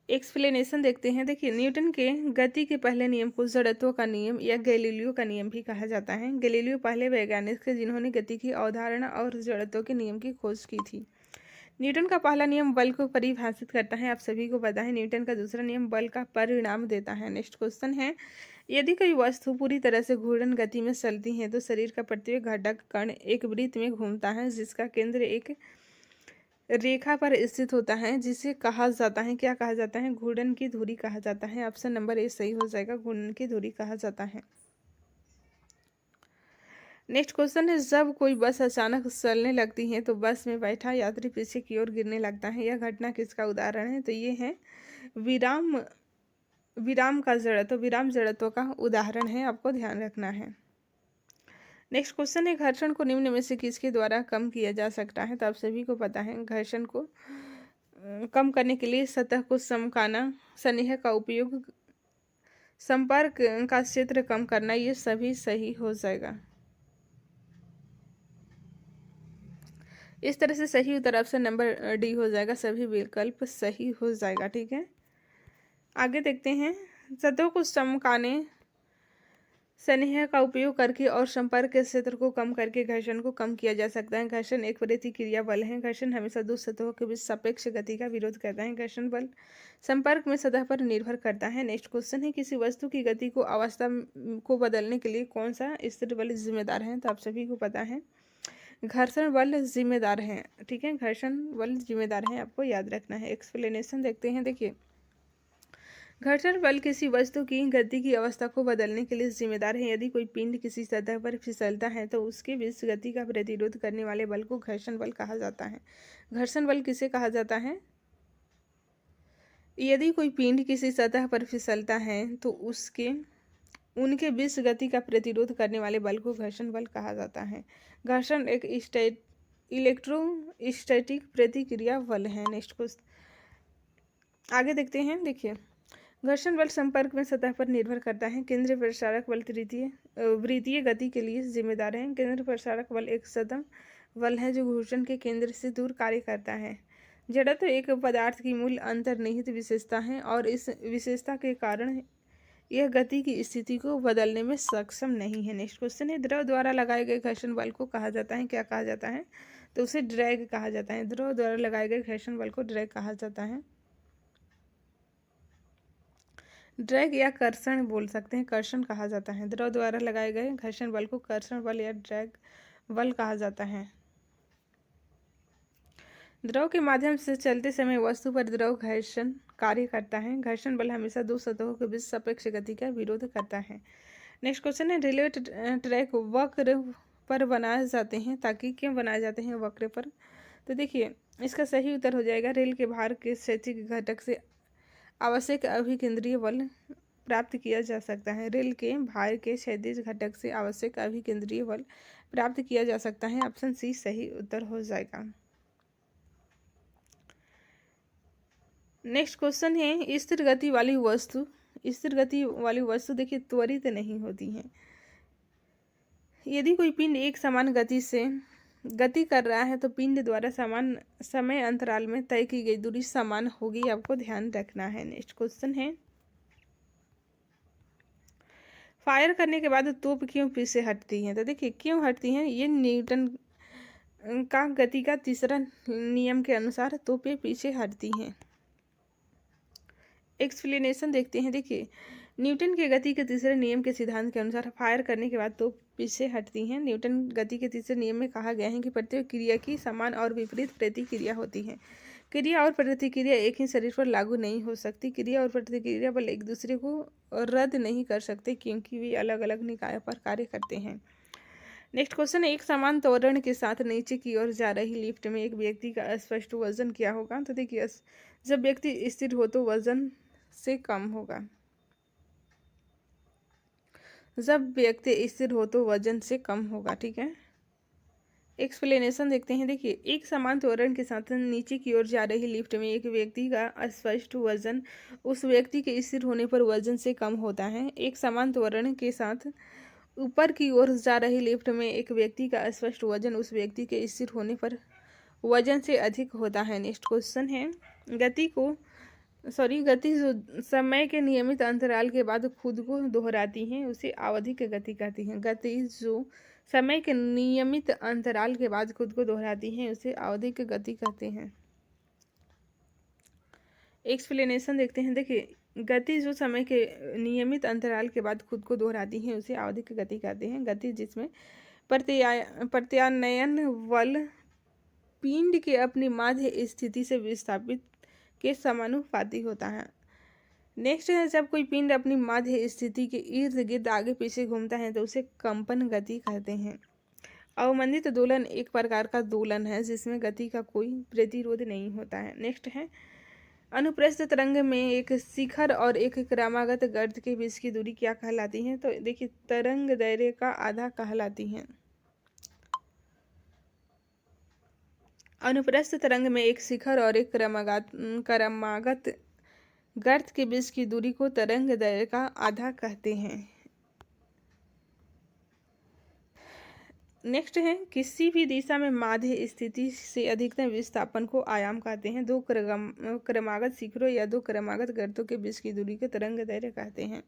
एक्सप्लेनेशन देखते हैं। देखिए, न्यूटन के गति के पहले नियम को जड़त्व का नियम या गैलीलियो का नियम भी कहा जाता है। गैलीलियो पहले वैज्ञानिक थे जिन्होंने गति की अवधारणा और जड़त्व के नियम की खोज की थी। न्यूटन का पहला नियम बल को परिभाषित करता है, आप सभी को पता है। न्यूटन का दूसरा नियम बल का परिणाम देता है। नेक्स्ट क्वेश्चन है, यदि कोई वस्तु पूरी तरह से घूर्णन गति में चलती है तो शरीर का प्रत्येक घटक कण एक वृत्त में घूमता है जिसका केंद्र एक रेखा पर स्थित होता है, जिसे कहा जाता है, क्या कहा जाता है? घूर्णन की धुरी कहा जाता है। ऑप्शन नंबर ए सही हो जाएगा, घूर्णन की धुरी कहा जाता है। नेक्स्ट क्वेश्चन है, जब कोई बस अचानक चलने लगती है तो बस में बैठा यात्री पीछे की ओर गिरने लगता है, यह घटना किसका उदाहरण है? तो ये है विराम विराम का जड़त्व, विराम जड़त्व का उदाहरण है, आपको ध्यान रखना है। नेक्स्ट क्वेश्चन है, घर्षण को निम्न में से किसके द्वारा कम किया जा सकता है? तो आप सभी को पता है, घर्षण को कम करने के लिए सतह को समकाना, स्नेह का उपयोग, संपर्क का क्षेत्र कम करना, ये सभी सही हो जाएगा। इस तरह से सही उत्तर ऑप्शन नंबर डी हो जाएगा, सभी विकल्प सही हो जाएगा। ठीक है, आगे देखते हैं। सतहों को समकाने, स्नेह का उपयोग करके और संपर्क के क्षेत्र को कम करके घर्षण को कम किया जा सकता है। घर्षण एक प्रतिक्रिया बल है। घर्षण हमेशा दो सतहों के बीच सापेक्ष गति का विरोध करता है। घर्षण बल संपर्क में सतह पर निर्भर करता है। नेक्स्ट क्वेश्चन है, किसी वस्तु की गति को अवस्था को बदलने के लिए कौन सा स्थिर बल जिम्मेदार है? तो आप सभी को पता है, घर्षण बल जिम्मेदार है। ठीक है, घर्षण बल जिम्मेदार है, आपको याद रखना है। एक्सप्लेनेशन देखते हैं। देखिए, घर्षण बल किसी वस्तु की गति की अवस्था को बदलने के लिए जिम्मेदार है। यदि कोई पिंड किसी सतह पर फिसलता है तो उसके बीच गति का प्रतिरोध करने वाले बल को घर्षण बल कहा जाता है। घर्षण बल किसे कहा जाता है? यदि कोई पिंड किसी सतह पर फिसलता है तो उनके बीच गति का प्रतिरोध करने वाले बल को घर्षण बल कहा जाता है। घर्षण एक इलेक्ट्रोस्टैटिक प्रतिक्रिया बल है। नेक्स्ट क्वेश्चन आगे देखते हैं। देखिए, घर्षण बल संपर्क में सतह पर निर्भर करता है। केंद्रीय प्रसारक बल वृत्तीय गति के लिए जिम्मेदार है। केंद्र प्रसारक बल एक सतत बल है जो घूर्णन के केंद्र से दूर कार्य करता है। जड़त्व एक पदार्थ की मूल अंतर्निहित विशेषता है और इस विशेषता के कारण यह गति की स्थिति को बदलने में सक्षम नहीं है। नेक्स्ट क्वेश्चन है, द्रव द्वारा लगाए गए घर्षण बल को कहा जाता है, क्या कहा जाता है? तो उसे ड्रैग कहा जाता है। द्रव द्वारा लगाए गए घर्षण बल को ड्रैग कहा जाता है। ड्रैग या कर्षण बोल सकते हैं, कर्षण कहा जाता है। द्रव द्वारा लगाए गए घर्षण बल को कर्षण बल या ड्रैग बल कहा जाता है। द्रव के माध्यम से चलते समय वस्तु पर द्रव घर्षण कार्य करता है। घर्षण बल हमेशा दो सतहों के बीच सापेक्ष गति का विरोध करता है। नेक्स्ट क्वेश्चन है, रेलवे ट्रैक वक्र पर बनाए जाते हैं, ताकि क्यों बनाए जाते हैं वक्र पर? तो देखिए, इसका सही उत्तर हो जाएगा, रेल के भार के क्षैतिज घटक से आवश्यक अभिकेंद्रीय बल प्राप्त किया जा सकता है। रेल के भार के क्षैतिज घटक से आवश्यक अभिकेंद्रीय बल प्राप्त किया जा सकता है। ऑप्शन सी सही उत्तर हो जाएगा। नेक्स्ट क्वेश्चन है, स्थिर गति वाली वस्तु देखिए त्वरित नहीं होती है। यदि कोई पिंड एक समान गति से गति कर रहा है तो पिंड द्वारा समान समय अंतराल में तय की गई दूरी समान होगी, आपको ध्यान रखना है। नेक्स्ट क्वेश्चन है, फायर करने के बाद तोप क्यों पीछे हटती है? तो देखिए, क्यों हटती है, ये न्यूटन का गति का तीसरा नियम के अनुसार तोपें पीछे हटती हैं। एक्सप्लेनेशन देखते हैं। देखिए, न्यूटन के गति के तीसरे नियम के सिद्धांत के अनुसार फायर करने के बाद तो पीछे हटती हैं। न्यूटन गति के तीसरे नियम में कहा गया है कि प्रत्येक क्रिया की समान और विपरीत प्रतिक्रिया होती है। क्रिया और प्रतिक्रिया एक ही शरीर पर लागू नहीं हो सकती। क्रिया और प्रतिक्रिया बल एक दूसरे को रद्द नहीं कर सकते क्योंकि वे अलग अलग निकायों पर कार्य करते हैं। नेक्स्ट क्वेश्चन, एक समान त्वरण के साथ नीचे की ओर जा रही लिफ्ट में एक व्यक्ति का स्पष्ट वजन क्या होगा? तो देखिए, जब व्यक्ति स्थिर हो तो वजन से कम होगा। जब व्यक्ति स्थिर हो तो वजन से कम होगा। ठीक है, एक्सप्लेनेशन देखते हैं। देखिए, एक समान त्वरण के साथ नीचे की ओर जा रही लिफ्ट में एक व्यक्ति का स्पष्ट वजन उस व्यक्ति के स्थिर होने पर वजन से कम होता है। एक समान त्वरण के साथ ऊपर की ओर जा रही लिफ्ट में एक व्यक्ति का स्पष्ट वजन उस व्यक्ति के स्थिर होने पर वजन से अधिक होता है। नेक्स्ट क्वेश्चन है, गति को गति जो समय के नियमित अंतराल के बाद खुद को दोहराती हैं उसे आवधिक गति कहती हैं। गति जो समय के नियमित अंतराल के बाद खुद को दोहराती हैं उसे आवधिक गति कहते हैं। एक्सप्लेनेशन देखते हैं। देखिए, गति जो समय के नियमित अंतराल के बाद खुद को दोहराती हैं उसे आवधिक गति कहते हैं। गति जिसमें प्रत्यानयन बल पिंड के अपनी माध्य स्थिति से विस्थापित के समानुपाती होता है। नेक्स्ट है, जब कोई पिंड अपनी माध्य स्थिति के इर्द गिर्द आगे पीछे घूमता है तो उसे कंपन गति कहते हैं। अवमंदित दोलन एक प्रकार का दोलन है जिसमें गति का कोई प्रतिरोध नहीं होता है। नेक्स्ट है, अनुप्रस्थ तरंग में एक शिखर और एक क्रमागत गर्त के बीच की दूरी क्या कहलाती है? तो देखिए, तरंग दायरे का आधा कहलाती है। अनुप्रस्थ तरंग में एक शिखर और एक क्रमागत गर्त के बीच की दूरी को तरंग दैर्घ्य का आधा कहते हैं। नेक्स्ट है, किसी भी दिशा में माध्य स्थिति से अधिकतम विस्थापन को आयाम कहते हैं। दो क्रमागत शिखरों या दो क्रमागत गर्तों के बीच की दूरी को तरंग दैर्घ्य कहते हैं।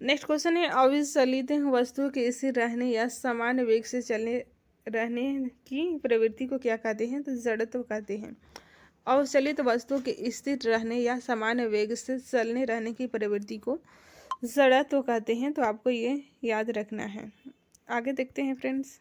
नेक्स्ट क्वेश्चन है, अविचलित वस्तु के स्थिर रहने या समान वेग से चलने रहने की प्रवृत्ति को क्या कहते हैं? तो जड़त्व कहते हैं। अवचलित वस्तु के स्थिर रहने या समान वेग से चलने रहने की प्रवृत्ति को जड़त्व कहते हैं। तो आपको ये याद रखना है। आगे देखते हैं फ्रेंड्स।